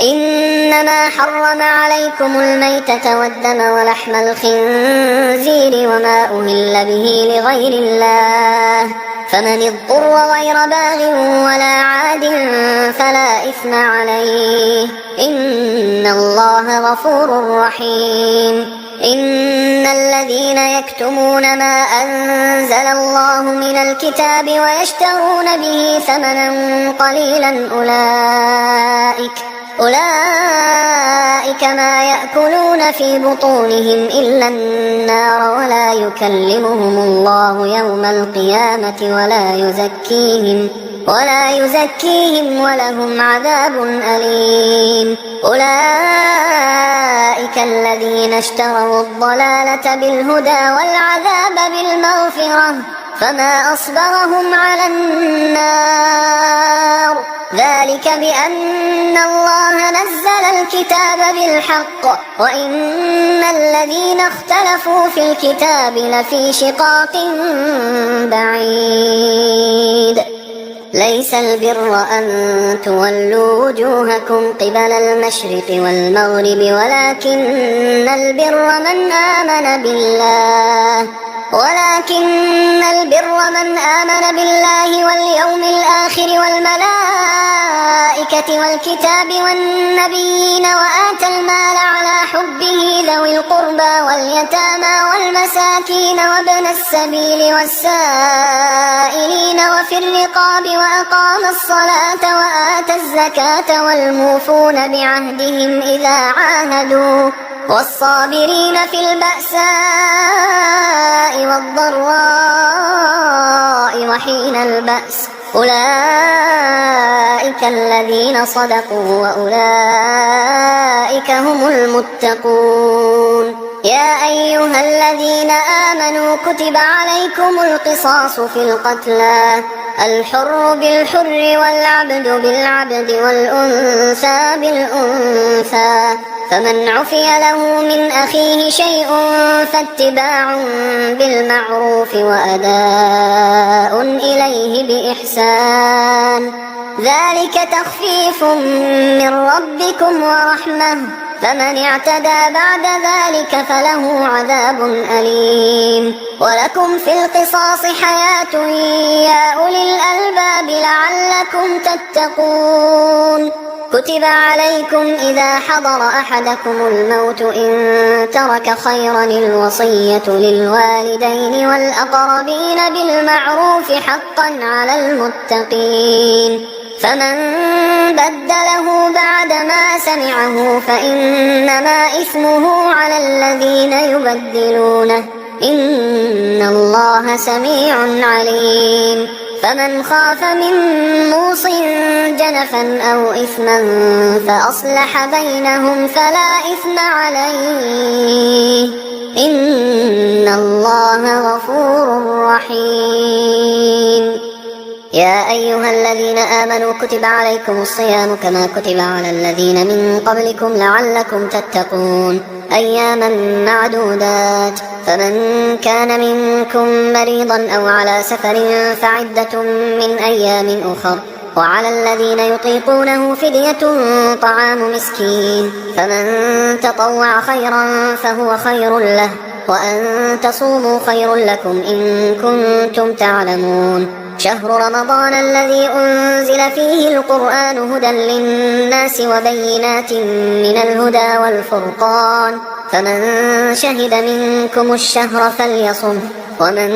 إنما حرم عليكم الميتة والدم ولحم الخنزير وما أهل به لغير الله فمن اضطر غير باغ ولا عاد فلا إثم عليه إن الله غفور رحيم إن الذين يكتمون ما أنزل الله من الكتاب ويشترون به ثمنا قليلا أولئك ما يأكلون في بطونهم إلا النار ولا يكلمهم الله يوم القيامة ولا يزكيهم ولهم عذاب أليم أولئك الذين اشتروا الضلالة بالهدى والعذاب بالمغفرة فما أصبرهم على النار ذلك بأن الله نزل الكتاب بالحق وإن الذين اختلفوا في الكتاب لفي شقاق بعيد ليس البر أن تولوا وجوهكم قبل المشرق والمغرب ولكن البر من آمن بالله واليوم الآخر والملائكة والكتاب والنبيين وآتى المال على حبه ذوي القربى واليتامى والمساكين وابن السبيل والسائلين وفي الرقاب وأقام الصلاة وآتى الزكاة والموفون بعهدهم إذا عاهدوا والصابرين في البأساء والضراء وحين البأس أولئك الذين صدقوا وأولئك هم المتقون يا أيها الذين آمنوا كتب عليكم القصاص في القتلى الحر بالحر والعبد بالعبد والأنثى بالأنثى فمن عفي له من أخيه شيء فاتباع بالمعروف وأداء إليه بإحسان ذلك تخفيف من ربكم ورحمة فمن اعتدى بعد ذلك فله عذاب أليم ولكم في القصاص حياة يا أولي الألباب لعلكم تتقون كتب عليكم إذا حضر أحدكم الموت إن ترك خيرا الوصية للوالدين والأقربين بالمعروف حقا على المتقين فمن بدله بعدما سمعه فإنما إثمه على الذين يبدلونه إن الله سميع عليم فمن خاف من موص جنفا أو إثما فأصلح بينهم فلا إثم عليه إن الله غفور رحيم. يا أيها الذين آمنوا كتب عليكم الصيام كما كتب على الذين من قبلكم لعلكم تتقون أياما معدودات. فمن كان منكم مريضا أو على سفر فعدة من أيام أخر وعلى الذين يطيقونه فدية طعام مسكين فمن تطوع خيرا فهو خير له وأن تصوموا خير لكم إن كنتم تعلمون. شهر رمضان الذي أنزل فيه القرآن هدى للناس وبينات من الهدى والفرقان فمن شهد منكم الشهر فليصم ومن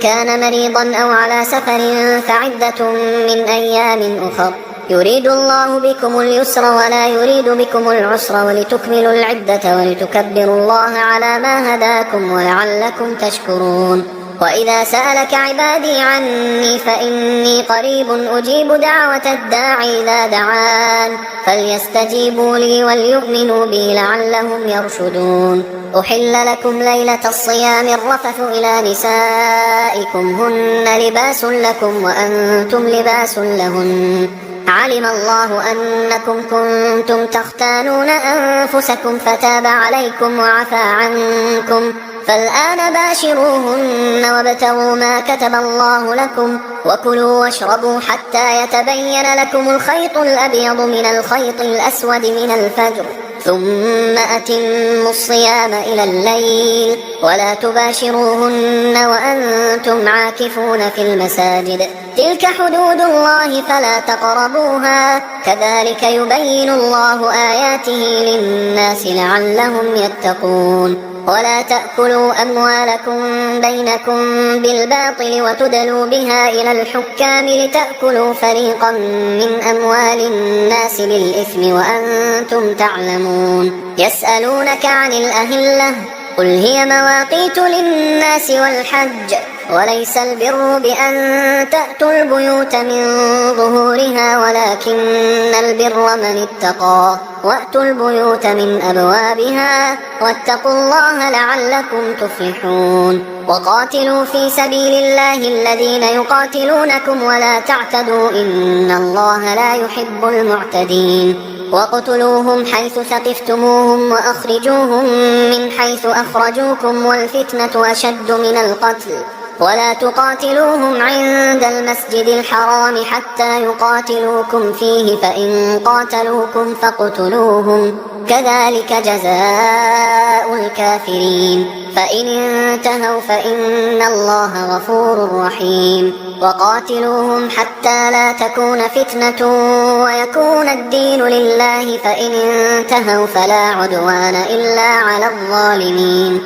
كان مريضا أو على سفر فعدة من أيام أخر يريد الله بكم اليسر ولا يريد بكم العسر ولتكملوا العدة ولتكبروا الله على ما هداكم ولعلكم تشكرون. وإذا سألك عبادي عني فإني قريب أجيب دعوة الداعي إذا دعان فليستجيبوا لي وليؤمنوا بي لعلهم يرشدون. أحل لكم ليلة الصيام الرفث إلى نسائكم هن لباس لكم وأنتم لباس لهن علم الله أنكم كنتم تختانون أنفسكم فتاب عليكم وعفى عنكم فالآن باشروهن وابتغوا ما كتب الله لكم وكلوا واشربوا حتى يتبين لكم الخيط الأبيض من الخيط الأسود من الفجر ثم أتموا الصيام إلى الليل ولا تباشروهن وأنتم عاكفون في المساجد تلك حدود الله فلا تقربوها كذلك يبين الله آياته للناس لعلهم يتقون. ولا تأكلوا أموالكم بينكم بالباطل وتدلوا بها إلى الحكام لتأكلوا فريقا من أموال الناس بالإثم وأنتم تعلمون. يسألونك عن الأهلة قل هي مواقيت للناس والحج وليس البر بأن تأتوا البيوت من ظهورها ولكن البر من اتقى وأتوا البيوت من أبوابها واتقوا الله لعلكم تفلحون. وقاتلوا في سبيل الله الذين يقاتلونكم ولا تعتدوا إن الله لا يحب المعتدين. وقتلوهم حيث ثقفتموهم وأخرجوهم من حيث أخرجوكم والفتنة أشد من القتل ولا تقاتلوهم عند المسجد الحرام حتى يقاتلوكم فيه فإن قاتلوكم فاقتلوهم كذلك جزاء الكافرين فإن انتهوا فإن الله غفور رحيم. وقاتلوهم حتى لا تكون فتنة ويكون الدين لله فإن انتهوا فلا عدوان إلا على الظالمين.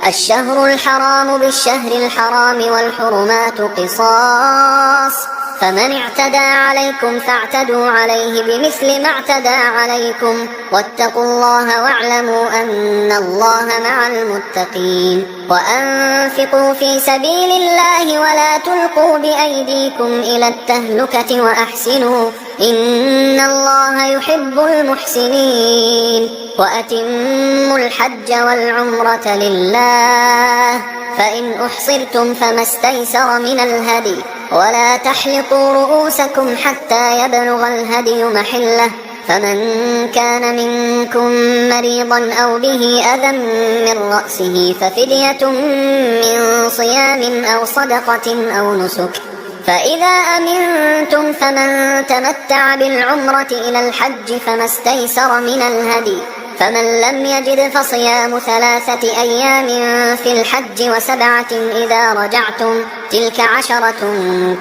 الشهر الحرام بالشهر الحرام والحرمات قصاص فمن اعتدى عليكم فاعتدوا عليه بمثل ما اعتدى عليكم واتقوا الله واعلموا أن الله مع المتقين. وأنفقوا في سبيل الله ولا تلقوا بأيديكم إلى التهلكة وأحسنوا إن الله يحب المحسنين. وأتموا الحج والعمرة لله فإن أحصرتم فما استيسر من الهدي ولا تحلقوا رؤوسكم حتى يبلغ الهدي محله فمن كان منكم مريضا أو به أذى من رأسه ففدية من صيام أو صدقة أو نسك فإذا أمنتم فمن تمتع بالعمرة إلى الحج فما استيسر من الهدي فمن لم يجد فصيام 3 أيام في الحج و7 إذا رجعتم تلك 10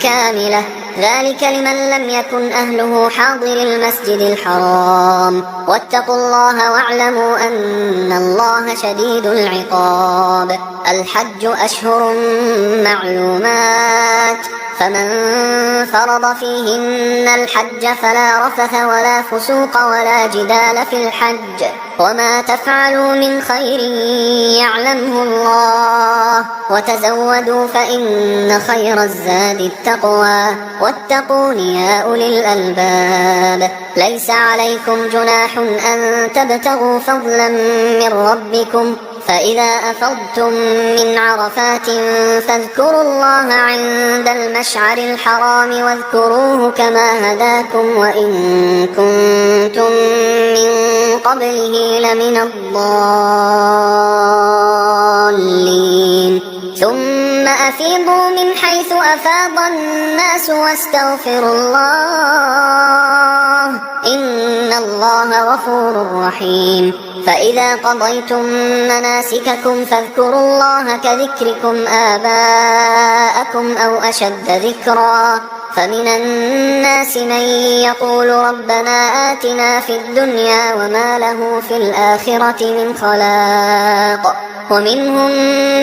كاملة ذلك لمن لم يكن أهله حاضر المسجد الحرام واتقوا الله واعلموا أن الله شديد العقاب. الحج أشهر معلومات فمن فرض فيهن الحج فلا رفث ولا فسوق ولا جدال في الحج وما تفعلوا من خير يعلمه الله وتزودوا فإن خير الزاد التقوى واتقون يا أولي الألباب. ليس عليكم جناح أن تبتغوا فضلا من ربكم، فإذا أفضتم من عرفات فاذكروا الله عند المشعر الحرام واذكروه كما هداكم وإن كنتم من قبله لمن الضالين. ثم أفيضوا من حيث أفاض الناس واستغفروا الله إن الله غفور رحيم. فإذا قضيتم مناسككم فاذكروا الله كذكركم آباءكم أو أشد ذكرا. فمن الناس من يقول ربنا آتنا في الدنيا وما له في الآخرة من خلاق، ومنهم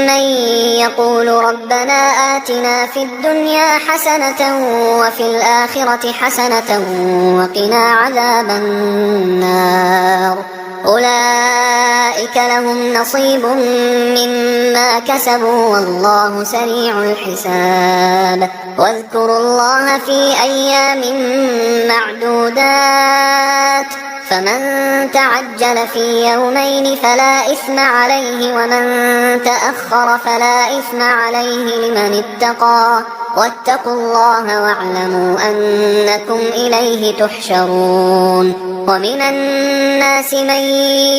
من يقول ربنا آتنا في الدنيا حسنة وفي الآخرة حسنة وقنا عذاب النار. أولئك لهم نصيب مما كسبوا والله سريع الحساب. واذكروا الله في أيام معدودات، فمن تعجل في يومين فلا إثم عليه ومن تأخر فلا إثم عليه لمن اتقى. واتقوا الله واعلموا أنكم إليه تحشرون. ومن الناس من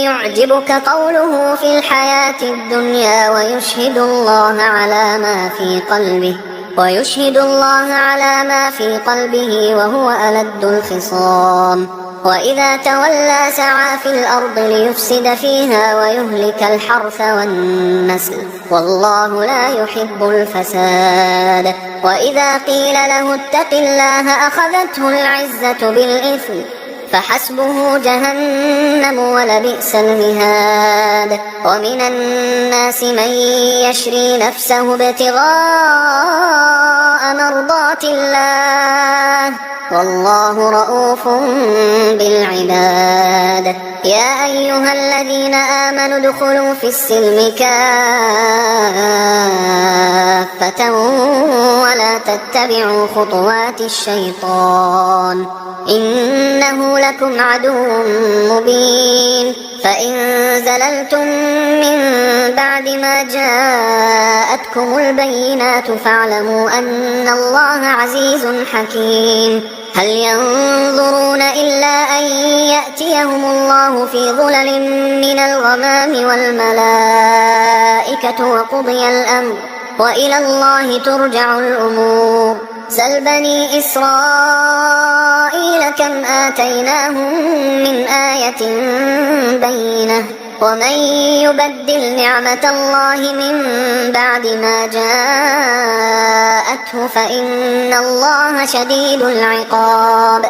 يعجبك قوله في الحياة الدنيا ويشهد الله على ما في قلبه وهو ألد الخصام. وإذا تولى سعى في الأرض ليفسد فيها ويهلك الحرث والنسل والله لا يحب الفساد. وإذا قيل له اتق الله أخذته العزة بالإثم فحسبه جهنم ولبئس المهاد. ومن الناس من يشري نفسه ابتغاء مرضات الله والله رؤوف بالعباد. يا أيها الذين آمنوا ادخلوا في السلم كافة ولا تتبعوا خطوات الشيطان إنه لكم عدو مبين. فإن زللتم من بعد ما جاءتكم البينات فاعلموا أن الله عزيز حكيم. هل ينظرون إلا أن يأتيهم الله في ظلل من الغمام والملائكة وقضي الأمر وإلى الله ترجع الأمور. سل بني إسرائيل كم آتيناهم من آية بينة ومن يبدل نعمة الله من بعد ما جاءته فإن الله شديد العقاب.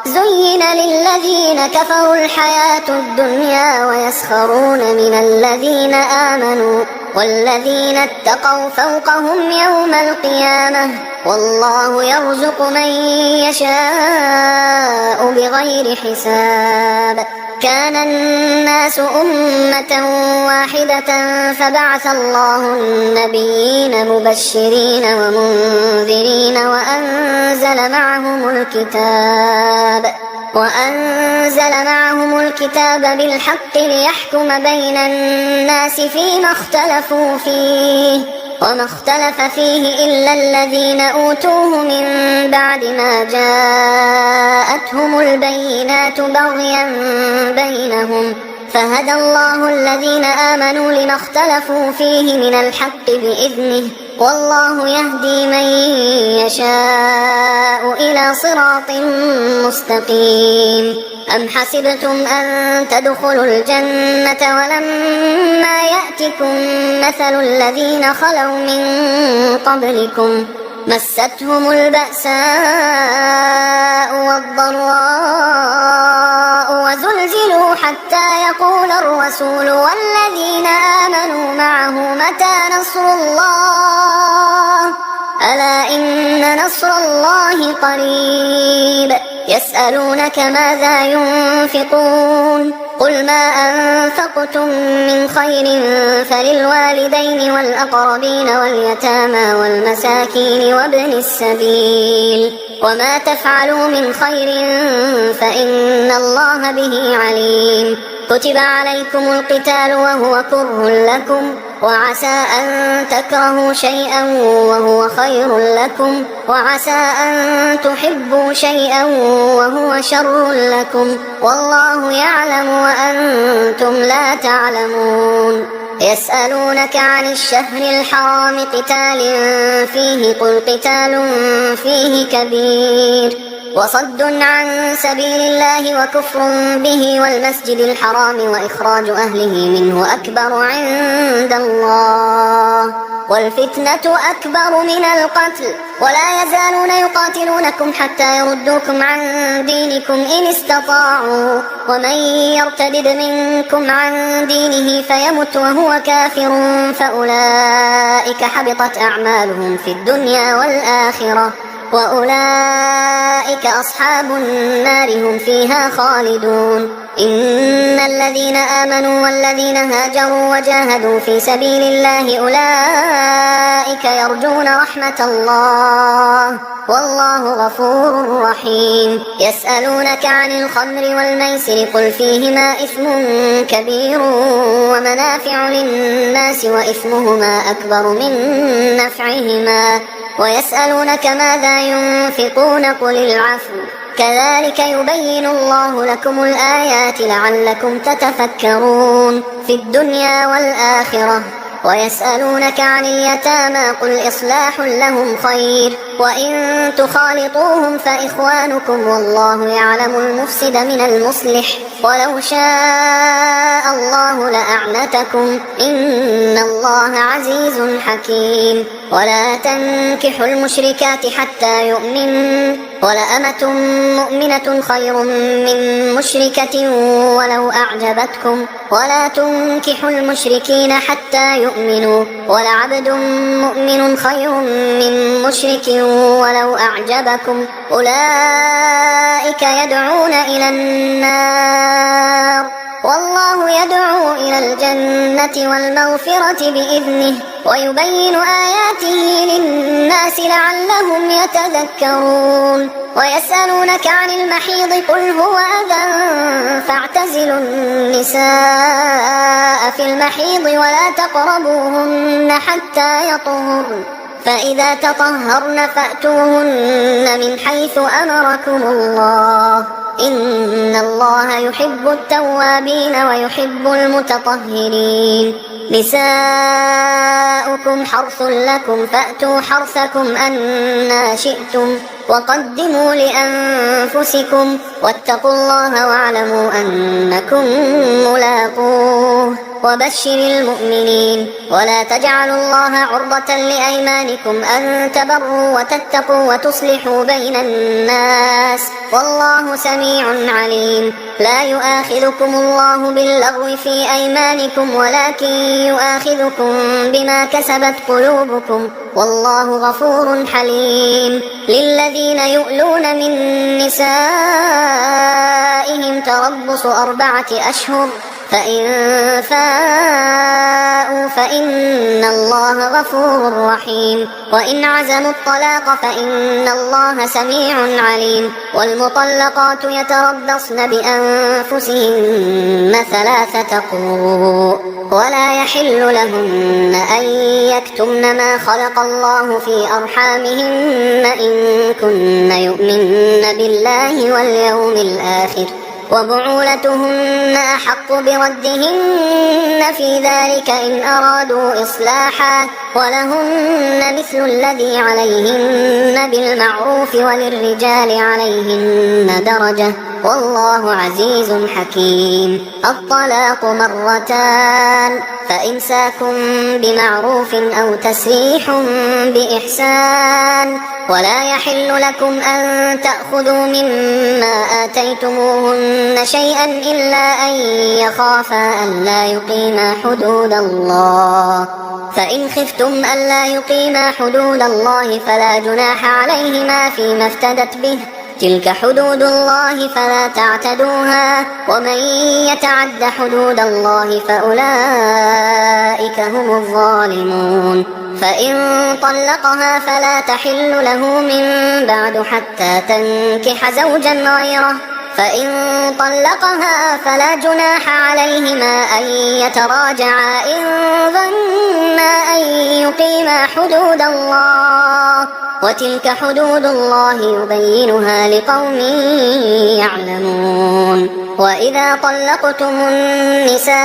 زين للذين كفروا الحياة الدنيا ويسخرون من الذين آمنوا والذين اتقوا فوقهم يوم القيامة والله يرزق من يشاء بغير حساب. كان الناس أمة واحدة فبعث الله النبيين مبشرين ومنذرين وأنزل معهم الكتاب بالحق ليحكم بين الناس فيما اختلفوا فيه وما اختلف فيه إلا الذين أوتوه من بعد ما جاءتهم البينات بغيا بينهم فهدى الله الذين آمنوا لما اختلفوا فيه من الحق بإذنه والله يهدي من يشاء إلى صراط مستقيم. أم حسبتم أن تدخلوا الجنة ولما يأتكم مثل الذين خلوا من قبلكم مستهم البأساء والضراء وزلزلوا حتى يقول الرسول والذين آمنوا معه متى نصر الله ألا إن نصر الله قريب. يسألونك ماذا ينفقون قل ما أنفقتم من خير فللوالدين والأقربين واليتامى والمساكين وابن السبيل وما تفعلوا من خير فإن الله به عليم كتب عليكم القتال وهو كره لكم وعسى أن تكرهوا شيئا وهو خير لكم وعسى أن تحبوا شيئا وهو شر لكم والله يعلم وأنتم لا تعلمون يسألونك عن الشهر الحرام قتال فيه قل قتال فيه كبير وصد عن سبيل الله وكفر به والمسجد الحرام وإخراج أهله منه أكبر عند الله والفتنة أكبر من القتل ولا يزالون يقاتلونكم حتى يردوكم عن دينكم إن استطاعوا ومن يرتد منكم عن دينه فيمت وهو كافر فأولئك حبطت أعمالهم في الدنيا والآخرة وأولئك أصحاب النار هم فيها خالدون إن الذين آمنوا والذين هاجروا وجاهدوا في سبيل الله أولئك يرجون رحمة الله والله غفور رحيم يسألونك عن الخمر والميسر قل فيهما إثم كبير ومنافع للناس وإثمهما أكبر من نفعهما ويسألونك ماذا ينفقون قل العفو كذلك يبين الله لكم الآيات لعلكم تتفكرون في الدنيا والآخرة ويسألونك عن اليتامى قل إصلاح لهم خير وإن تخالطوهم فإخوانكم والله يعلم المفسد من المصلح ولو شاء الله لأعنتكم إن الله عزيز حكيم ولا تنكحوا المشركات حتى يؤمنوا ولأمة مؤمنة خير من مشركة ولو أعجبتكم ولا تنكحوا المشركين حتى يؤمنوا ولعبد مؤمن خير من مشرك ولو أعجبكم أولئك يدعون إلى النار والله يدعو إلى الجنة والمغفرة بإذنه ويبين آياته للناس لعلهم يتذكرون ويسألونك عن المحيض قل هو أذى فاعتزلوا النساء في المحيض ولا تقربوهن حتى يطهرن فإذا تطهرن فأتوهن من حيث أمركم الله إن الله يحب التوابين ويحب المتطهرين نساؤكم حرث لكم فأتوا حرثكم أنى شئتم وقدموا لأنفسكم واتقوا الله واعلموا أنكم ملاقوه وبشر المؤمنين ولا تجعلوا الله عرضة لأيمانكم أن تبروا وتتقوا وتصلحوا بين الناس والله سميع عليم لا يؤاخذكم الله باللغو في أيمانكم ولكن يؤاخذكم بما كسبت قلوبكم والله غفور حليم للذين يؤلون من نسائهم تربص 4 أشهر فإن فاءوا فإن الله غفور رحيم وإن عزموا الطلاق فإن الله سميع عليم والمطلقات يتربصن بأنفسهن 3 قروء ولا يحل لهن أن يكتمن ما خلق الله في أرحامهن إن كن يؤمن بالله واليوم الآخر وبعولتهن أحق بردهن في ذلك إن أرادوا إصلاحا ولهن مثل الذي عليهن بالمعروف وللرجال عليهن درجة والله عزيز حكيم الطلاق 2 فإمساك بمعروف أو تسريح بإحسان ولا يحل لكم أن تأخذوا مما آتيتموهن شيئا إلا أن يخافا ألا يقيما حدود الله فإن خفتم ألا يقيما حدود الله فلا جناح عليهما فيما افتدت به تلك حدود الله فلا تعتدوها ومن يتعد حدود الله فأولئك هم الظالمون. فإن طلقها فلا تحل له من بعد حتى تنكح زوجا غيره، فإن طلقها فلا جناح عليهما أن يتراجعا إن ظنا أن يقيما حدود الله، وتلك حدود الله يبينها لقوم يعلمون. وإذا طلقتم النساء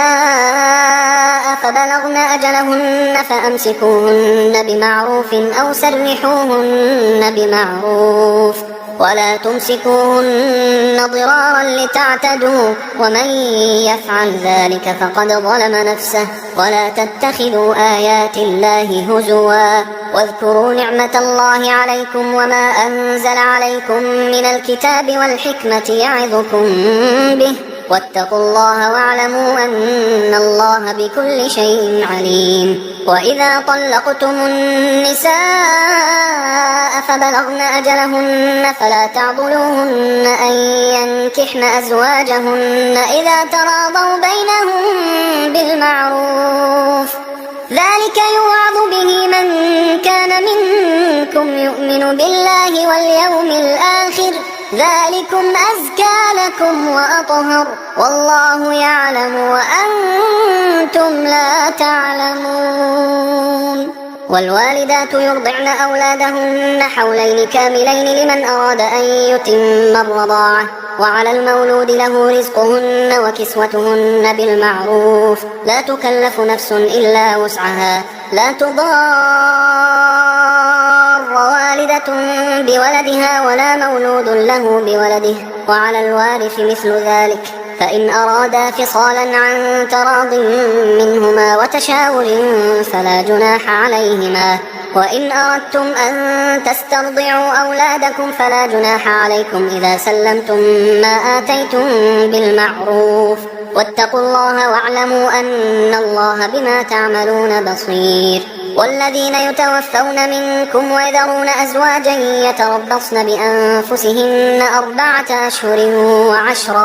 فبلغن أجلهن فأمسكوهن بمعروف أو سرحوهن بمعروف، ولا تمسكوهن ضرارا لتعتدوا، ومن يفعل ذلك فقد ظلم نفسه. ولا تتخذوا آيات الله هزوا، واذكروا نعمة الله عليكم وما أنزل عليكم من الكتاب والحكمة يعظكم به، واتقوا الله واعلموا أن الله بكل شيء عليم. وإذا طلقتم النساء فبلغن أجلهن فلا تعضلوهن أن ينكحن أزواجهن إذا تراضوا بينهم بالمعروف، ذلك يوعظ به من كان منكم يؤمن بالله واليوم الآخر، ذلكم أزكى لكم وأطهر، والله يعلم وأنتم لا تعلمون. والوالدات يرضعن أولادهن حولين كاملين لمن أراد أن يتم الرضاعة، وعلى المولود له رزقهن وكسوتهن بالمعروف، لا تكلف نفس إلا وسعها، لا تضار والدة بولدها ولا مولود له بولده، وعلى الوارث مثل ذلك، فإن أرادا فصالا عن تراض منهما وتشاور فلا جناح عليهما. وإن أردتم أن تسترضعوا أولادكم فلا جناح عليكم إذا سلمتم ما آتيتم بالمعروف، واتقوا الله واعلموا أن الله بما تعملون بصير. والذين يتوفون منكم ويذرون أزواجا يتربصن بأنفسهن 4 أشهر و10،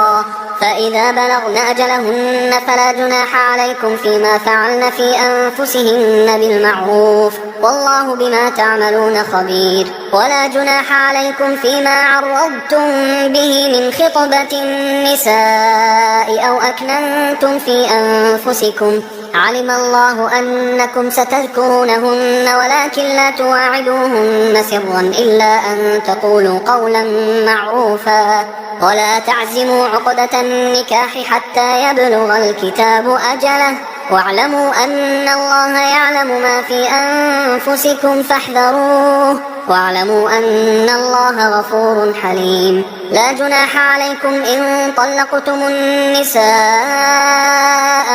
فإذا بلغن أجلهن فلا جناح عليكم فيما فعلن في أنفسهن بالمعروف، والله بما تعملون خبير. ولا جناح عليكم فيما عرضتم به من خطبة النساء أو أكننتم في أنفسكم، علم الله أنكم ستذكرونهن ولكن لا تواعدوهن سرا إلا أن تقولوا قولا معروفا، ولا تعزموا عقدة النكاح حتى يبلغ الكتاب أجله، واعلموا أن الله يعلم ما في أنفسكم فاحذروه، واعلموا أن الله غفور حليم. لا جناح عليكم إن طلقتم النساء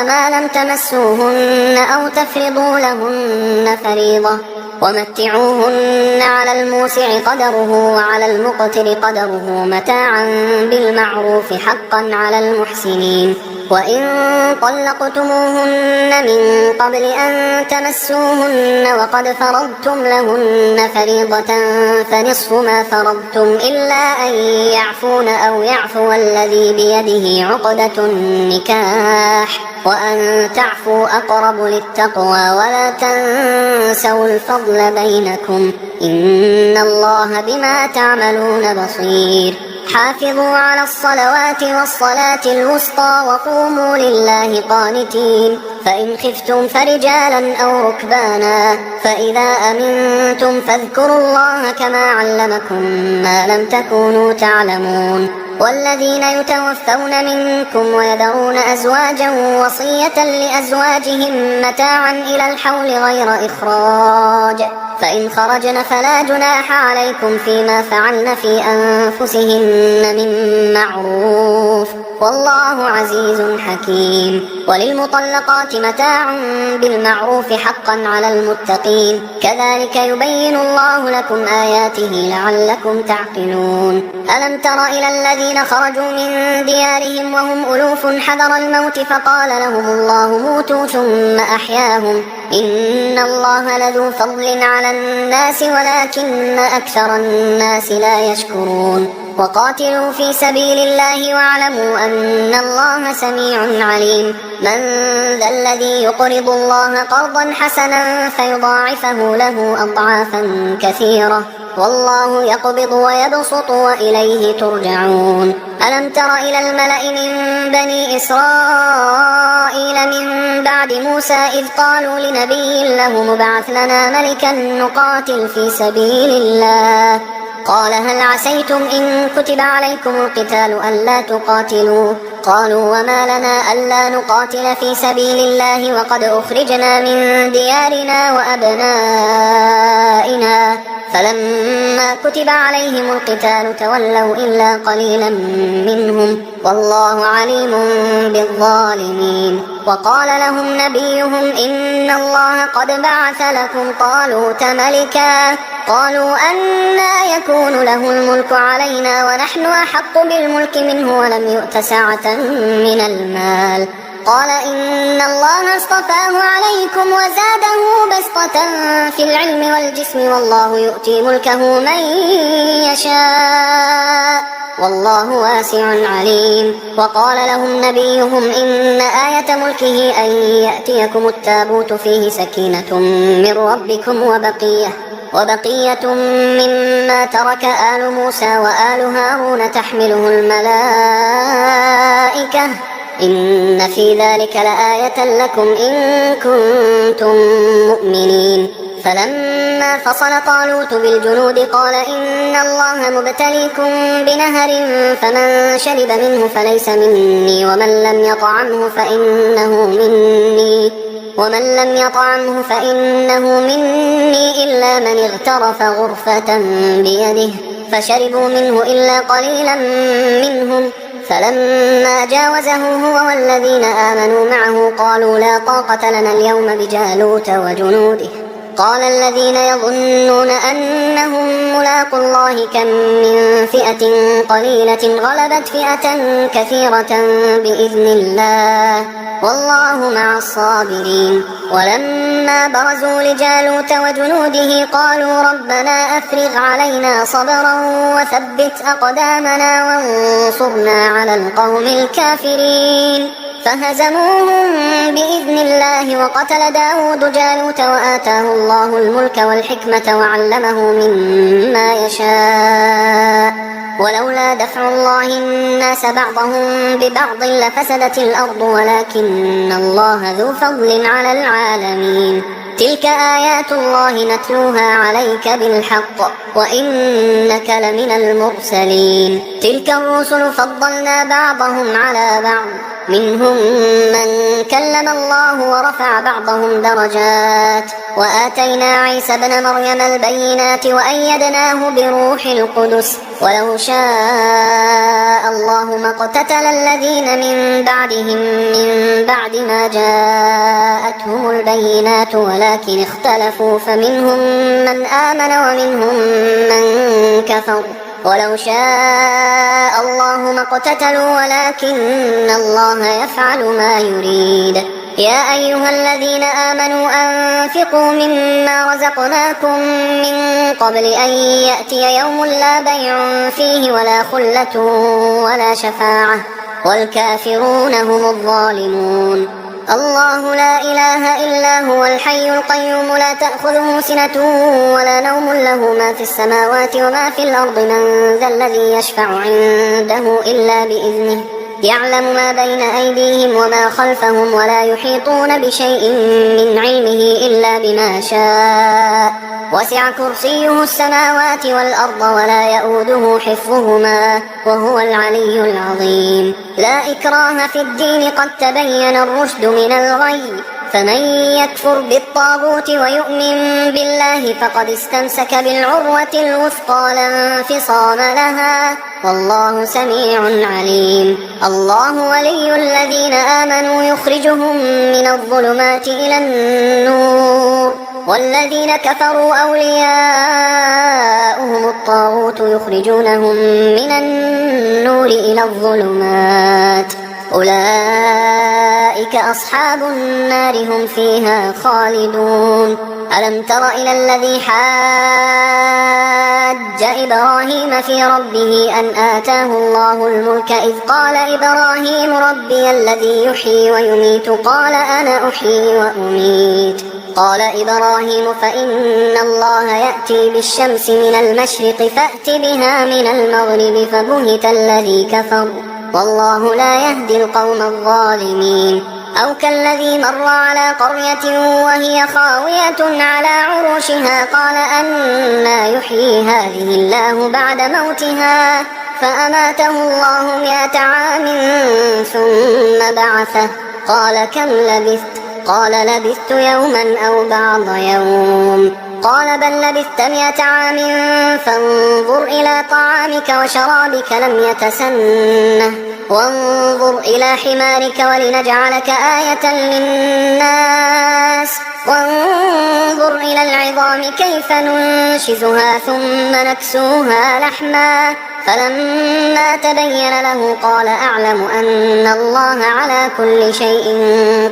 ما لم تمسوهن أو تفرضوا لهن فريضة، ومتعوهن على الموسع قدره وعلى المقتر قدره متاعا بالمعروف حقا على المحسنين. وإن طلقتموهن من قبل أن تمسوهن وقد فرضتم لهن فريضة فنصف ما فرضتم إلا أن يعفون أو يعفو الذي بيده عقدة النكاح، وأن تعفوا أقرب للتقوى، ولا تنسوا الفضل بينكم، إن الله بما تعملون بصير. حافظوا على الصلوات والصلاة الوسطى وقوموا لله قانتين، فإن خفتم فرجالا أو ركبانا، فإذا أمنتم فاذكروا الله كما علمكم ما لم تكونوا تعلمون. والذين يتوفون منكم ويذرون أزواجا وصية لأزواجهم متاعا إلى الحول غير إخراج، فإن خرجن فلا جناح عليكم فيما فعلن في أنفسهن من معروف، والله عزيز حكيم. وللمطلقات متاع بالمعروف حقا على المتقين، كذلك يبين الله لكم آياته لعلكم تعقلون. ألم تر إلى الذين خرجوا من ديارهم وهم ألوف حذر الموت فقال لهم الله موتوا ثم أحياهم، إن الله لذو فضل على الناس ولكن أكثر الناس لا يشكرون. وقاتلوا في سبيل الله واعلموا أن الله سميع عليم. من ذا الذي يقرض الله قرضا حسنا فيضاعفه له أضعافا كثيرة والله يقبض ويبسط وإليه ترجعون. ألم تر إلى الملأ من بني إسرائيل من بعد موسى إذ قالوا لنبي له مبعث لنا ملكا نقاتل في سبيل الله قال هل عسيتم إن كتب عليكم القتال ألا تقاتلوا قالوا وما لنا ألا نقاتل في سبيل الله وقد أخرجنا من ديارنا وأبنائنا فلما كتب عليهم القتال تولوا إلا قليلا منهم والله عليم بالظالمين. وقال لهم نبيهم إن الله قد بعث لكم طالوت ملكا قالوا أنى يكون له الملك علينا ونحن أحق بالملك منه ولم يؤت سعة من المال قال إن الله اصطفاه عليكم وزاده بسطة في العلم والجسم والله يؤتي ملكه من يشاء والله واسع عليم. وقال لهم نبيهم إن آية ملكه أن يأتيكم التابوت فيه سكينة من ربكم وبقية مما ترك آل موسى وآل هارون تحمله الملائكة إن في ذلك لآية لكم إن كنتم مؤمنين. فلما فصل طالوت بالجنود قال إن الله مبتليكم بنهر فمن شرب منه فليس مني ومن لم يطعمه فإنه مني إلا من اغترف غرفة بيده فشربوا منه إلا قليلا منهم فلما جاوزه هو والذين آمنوا معه قالوا لا طاقة لنا اليوم بجالوت وجنوده قال الذين يظنون أنهم ملاقو الله كم من فئة قليلة غلبت فئة كثيرة بإذن الله والله مع الصابرين. ولما برزوا لجالوت وجنوده قالوا ربنا أفرغ علينا صبرا وثبت أقدامنا وانصرنا على القوم الكافرين فهزموهم بإذن الله. وقتل داود جالوت وآتاه الله الملك والحكمة وعلمه مما يشاء ولولا دفع الله الناس بعضهم ببعض لفسدت الأرض ولكن الله ذو فضل على العالمين. تلك آيات الله نتلوها عليك بالحق وإنك لمن المرسلين. تلك الرسل فضلنا بعضهم على بعض منهم من كلم الله ورفع بعضهم درجات وآتينا عيسى ابن مريم البينات وأيدناه بروح القدس ولو شاء الله ما اقتتل الذين من بعدهم من بعد ما جاءتهم البينات ولكن اختلفوا فمنهم من آمن ومنهم من كفر ولو شاء الله ما اقتتلوا ولكن الله يفعل ما يريد. يا أيها الذين آمنوا أنفقوا مما رزقناكم من قبل أن يأتي يوم لا بيع فيه ولا خلة ولا شفاعة والكافرون هم الظالمون. الله لا إله إلا هو الحي القيوم لا تأخذه سنة ولا نوم له ما في السماوات وما في الأرض من ذا الذي يشفع عنده إلا بإذنه يعلم ما بين أيديهم وما خلفهم ولا يحيطون بشيء من علمه إلا بما شاء وسع كرسيه السماوات والأرض ولا يؤوده حفظهما وهو العلي العظيم. لا إكراه في الدين قد تبين الرشد من الغي فمن يكفر بالطاغوت ويؤمن بالله فقد استمسك بالعروة الوثقى لا انفصام لها والله سميع عليم. الله ولي الذين آمنوا يخرجهم من الظلمات إلى النور والذين كفروا أولياؤهم الطاغوت يخرجونهم من النور إلى الظلمات أولئك أصحاب النار هم فيها خالدون. ألم تر إلى الذي حاج إبراهيم في ربه أن آتاه الله الملك إذ قال إبراهيم ربي الذي يحيي ويميت قال أنا أحيي وأميت قال إبراهيم فإن الله يأتي بالشمس من المشرق فأت بها من المغرب فبهت الذي كفر والله لا يهدي القوم الظالمين. أو كالذي مر على قرية وهي خاوية على عروشها قال أنى يحيي هذه الله بعد موتها فأماته الله 100 عام ثم بعثه قال كم لبثت قال لبثت يوما أو بعض يوم قال بل لبثت 100 عام فانظر إلى طعامك وشرابك لم يتسنه وانظر إلى حمارك ولنجعلك آية للناس وانظر إلى العظام كيف ننشزها ثم نكسوها لحما فلما تبين له قال أعلم أن الله على كل شيء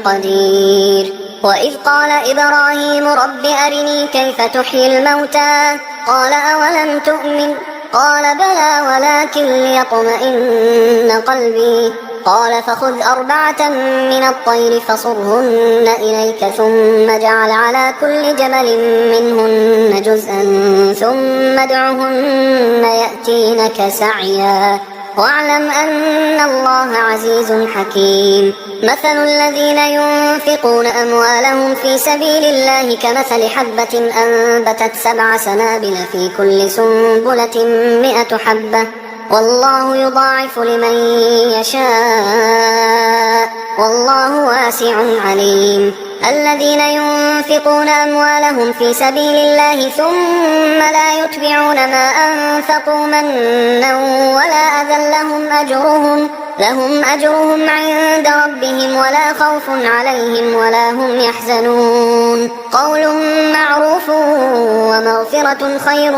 قدير. وإذ قال إبراهيم رب أرني كيف تحيي الموتى قال أولم تؤمن قال بلى ولكن ليطمئن قلبي قال فخذ 4 من الطير فصرهن إليك ثم اجعل على كل جبل منهن جزءا ثم ادعهن يأتينك سعيا واعلم أن الله عزيز حكيم. مثل الذين ينفقون أموالهم في سبيل الله كمثل حبة أنبتت 7 سنابل في كل سنبلة 100 حبة والله يضاعف لمن يشاء والله واسع عليم. الذين ينفقون أموالهم في سبيل الله ثم لا يتبعون ما أنفقوا منا ولا أذى لهم أجرهم عند ربهم ولا خوف عليهم ولا هم يحزنون. قول معروف ومغفرة خير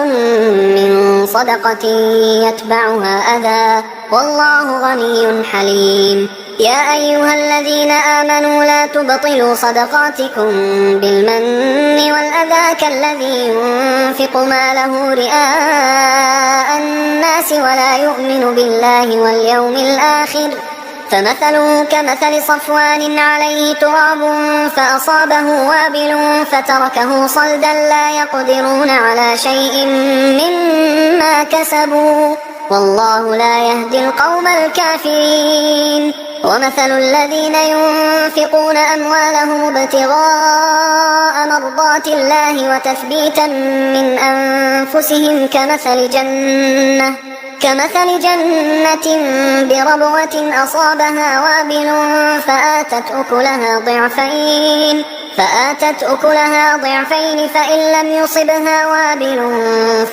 من صدقة يتبعها أذى والله غني حليم. يا أيها الذين آمنوا لا تبطلوا صدقاتكم بالمن والأذى كالذي ينفق ماله رئاء الناس ولا يؤمن بالله واليوم الآخر فمثله كمثل صفوان عليه تراب فأصابه وابل فتركه صلدا لا يقدرون على شيء مما كسبوا والله لا يهدي القوم الكافرين. ومثل الذين ينفقون أموالهم ابتغاء مرضات الله وتثبيتا من أنفسهم كمثل جنة بربوة أصابها وابل فآتت أكلها ضعفين فإن لم يصبها وابل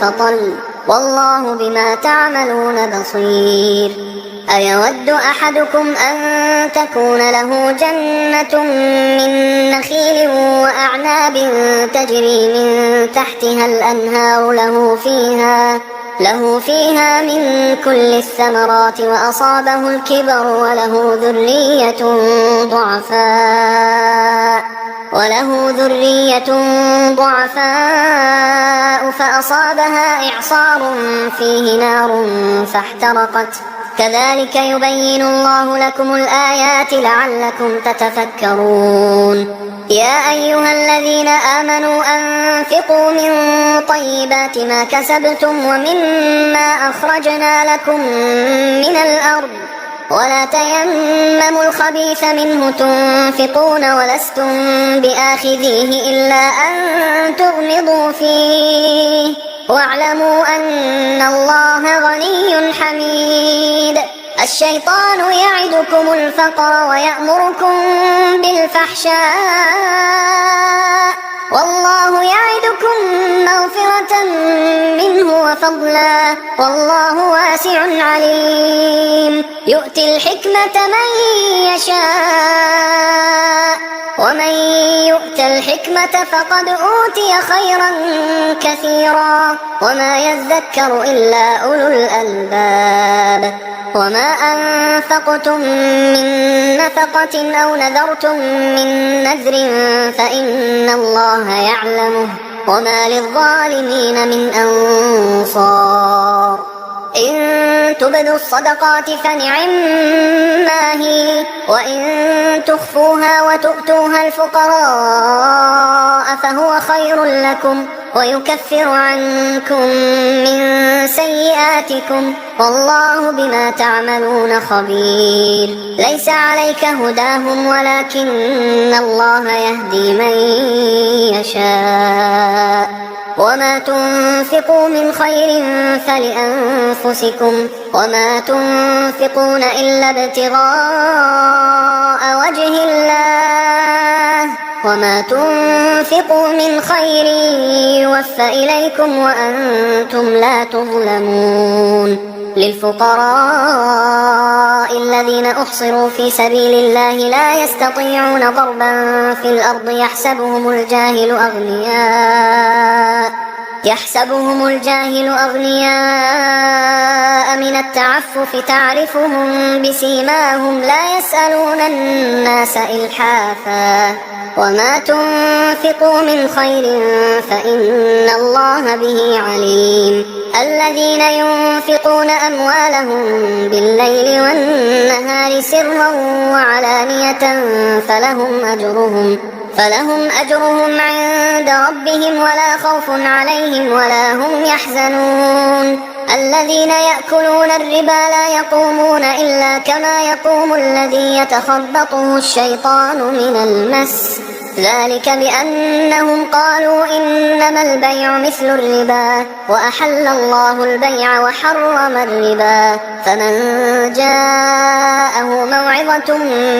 فطل والله بما تعملون بصير. أيود أحدكم أن تكون له جنة من نخيل وأعناب تجري من تحتها الأنهار له فيها من كل الثمرات وأصابه الكبر وله ذرية ضعفاء فأصابها إعصار فيه نار فاحترقت كذلك يبين الله لكم الآيات لعلكم تتفكرون. يا أيها الذين آمنوا أنفقوا من طيبات ما كسبتم ومما أخرجنا لكم من الأرض ولا تيمموا الخبيث منه تنفقون ولستم بآخذيه إلا أن تغمضوا فيه واعلموا أن الله غني حميد. الشيطان يعدكم الفقر ويأمركم بالفحشاء والله يعدكم مغفرة منه وفضلا والله واسع عليم. يؤتي الحكمة من يشاء ومن يؤت الحكمة فقد أوتي خيرا كثيرا وما يذكر إلا أولو الألباب. وما أنفقتم من نفقة أو نذرتم من نذر فإن الله يعلمه وما للظالمين من أنصار إن تبدوا الصدقات فنعما هي وإن تخفوها وتؤتوها الفقراء فهو خير لكم ويكفر عنكم من سيئاتكم والله بما تعملون خبير ليس عليك هداهم ولكن الله يهدي من يشاء وما تنفقوا من خير فلأنفسكم وما تنفقون إلا ابتغاء وجه الله وما تنفقوا من خير يوفى إليكم وأنتم لا تظلمون للفقراء الذين أحصروا في سبيل الله لا يستطيعون ضربا في الأرض يحسبهم الجاهل أغنياء من التعفف تعرفهم بسيماهم لا يسألون الناس إلحافا وما تنفقوا من خير فإن الله به عليم الذين ينفقون أموالهم بالليل والنهار سرا وعلانية فلهم أجرهم عند ربهم ولا خوف عليهم ولا هم يحزنون الذين يأكلون الربا لا يقومون إلا كما يقوم الذي يتخبطه الشيطان من المس ذلك بأنهم قالوا إنما البيع مثل الربا وأحل الله البيع وحرم الربا فمن جاءه موعظة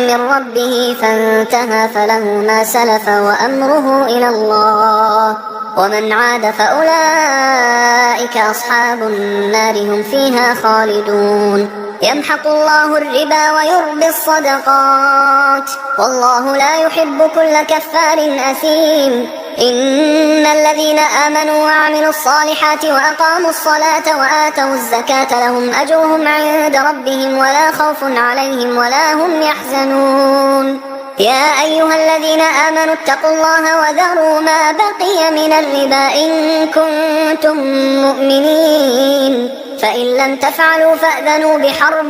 من ربه فانتهى فله ما سلف وأمره إلى الله ومن عاد فأولئك أصحاب النار هم فيها خالدون يمحق الله الربا ويربي الصدقات والله لا يحب كل كفار أثيم إن الذين آمنوا وعملوا الصالحات وأقاموا الصلاة وآتوا الزكاة لهم أجرهم عند ربهم ولا خوف عليهم ولا هم يحزنون يا أيها الذين آمنوا اتقوا الله وذروا ما بقي من الربا إن كنتم مؤمنين فإن لم تفعلوا فأذنوا بحرب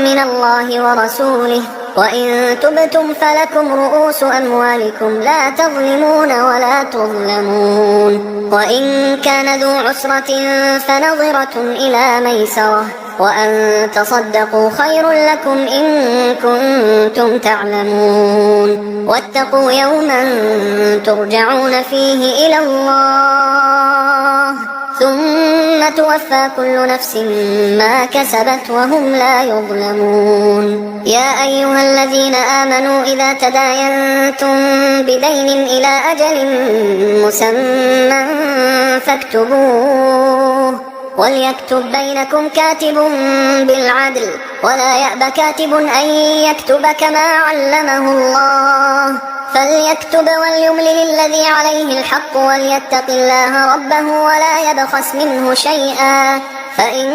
من الله ورسوله وإن تبتم فلكم رؤوس أموالكم لا تظلمون ولا تظلمون وإن كان ذو عسرة فنظرة إلى ميسرة وأن تصدقوا خير لكم إن كنتم تعلمون واتقوا يوما ترجعون فيه إلى الله ثم توفى كل نفس ما كسبت وهم لا يظلمون يا أيها الذين آمنوا إذا تداينتم بدين إلى أجل مسمى فاكتبوه وليكتب بينكم كاتب بالعدل ولا يأب كاتب أن يكتب كما علمه الله فليكتب وليملل الذي عليه الحق وليتق الله ربه ولا يبخس منه شيئا فإن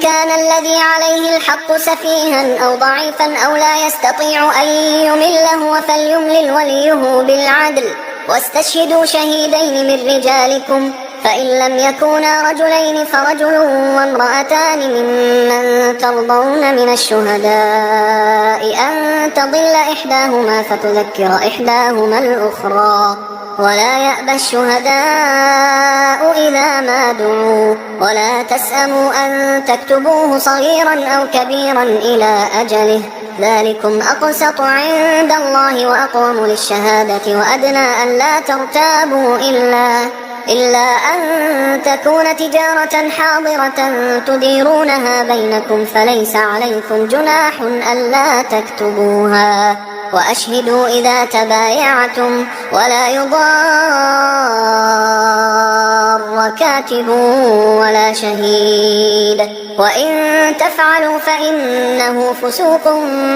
كان الذي عليه الحق سفيها أو ضعيفا أو لا يستطيع أن يمله فليملل وليه بالعدل واستشهدوا شهيدين من رجالكم فإن لم يكونا رجلين فرجل وامرأتان ممن ترضون من الشهداء أن تضل إحداهما فتذكر إحداهما الأخرى ولا يأبى الشهداء إذا ما دعوا ولا تسأموا أن تكتبوه صغيرا أو كبيرا إلى أجله ذلكم أقسط عند الله وأقوم للشهادة وأدنى أن لا ترتابوا إلا أن تكون تجارة حاضرة تديرونها بينكم فليس عليكم جناح ألا تكتبوها وأشهدوا إذا تبايعتم ولا يضار بر كاتب ولا شهيد، وإن تفعلوا فإنه فسوق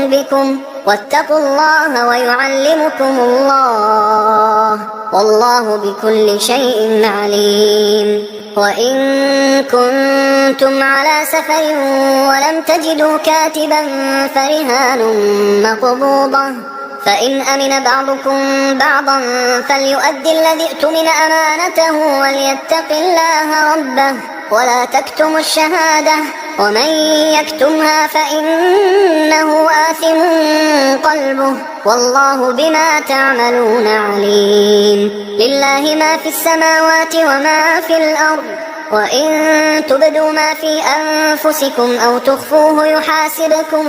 بكم، واتقوا الله ويعلمكم الله، والله بكل شيء عليم. وإن كنتم على سفر ولم تجدوا كاتبا فرهان مقبوضة، فإن أمن بعضكم بعضا فليؤدي الذي اؤتمن أمانته وليتق الله ربه ولا تكتموا الشهادة، ومن يكتمها فإنه آثم قلبه، والله بما تعملون عليم. لله ما في السماوات وما في الأرض، وإن تبدوا ما في أنفسكم أو تخفوه يحاسبكم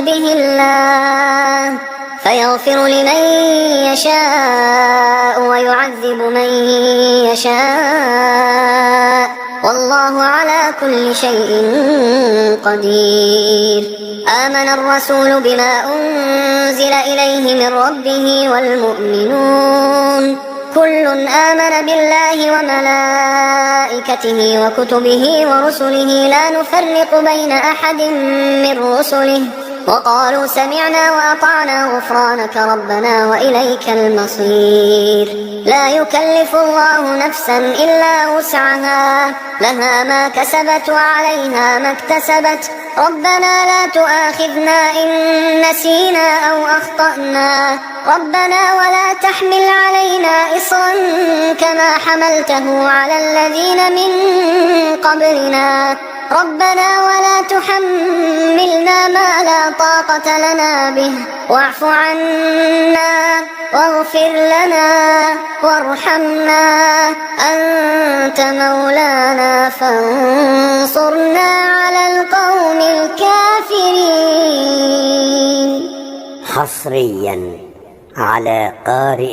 به الله، فيغفر لمن يشاء ويعذب من يشاء، والله على كل شيء قدير. آمن الرسول بما أنزل إليه من ربه والمؤمنون كل آمن بالله وملائكته وكتبه ورسله لا نفرق بين أحد من رسله، وقالوا سمعنا وأطعنا غفرانك ربنا وإليك المصير. لا يكلف الله نفسا إلا وسعها، لها ما كسبت وعليها ما اكتسبت، ربنا لا تؤاخذنا إن نسينا أو أخطأنا، ربنا ولا تحمل علينا إصرا كما حملته على الذين من قبلنا، ربنا ولا تحملنا ما لا طاقة لنا به، واعف عنا واغفر لنا وارحمنا، أنت مولانا فانصرنا على القوم الكافرين. حصريا على قارئ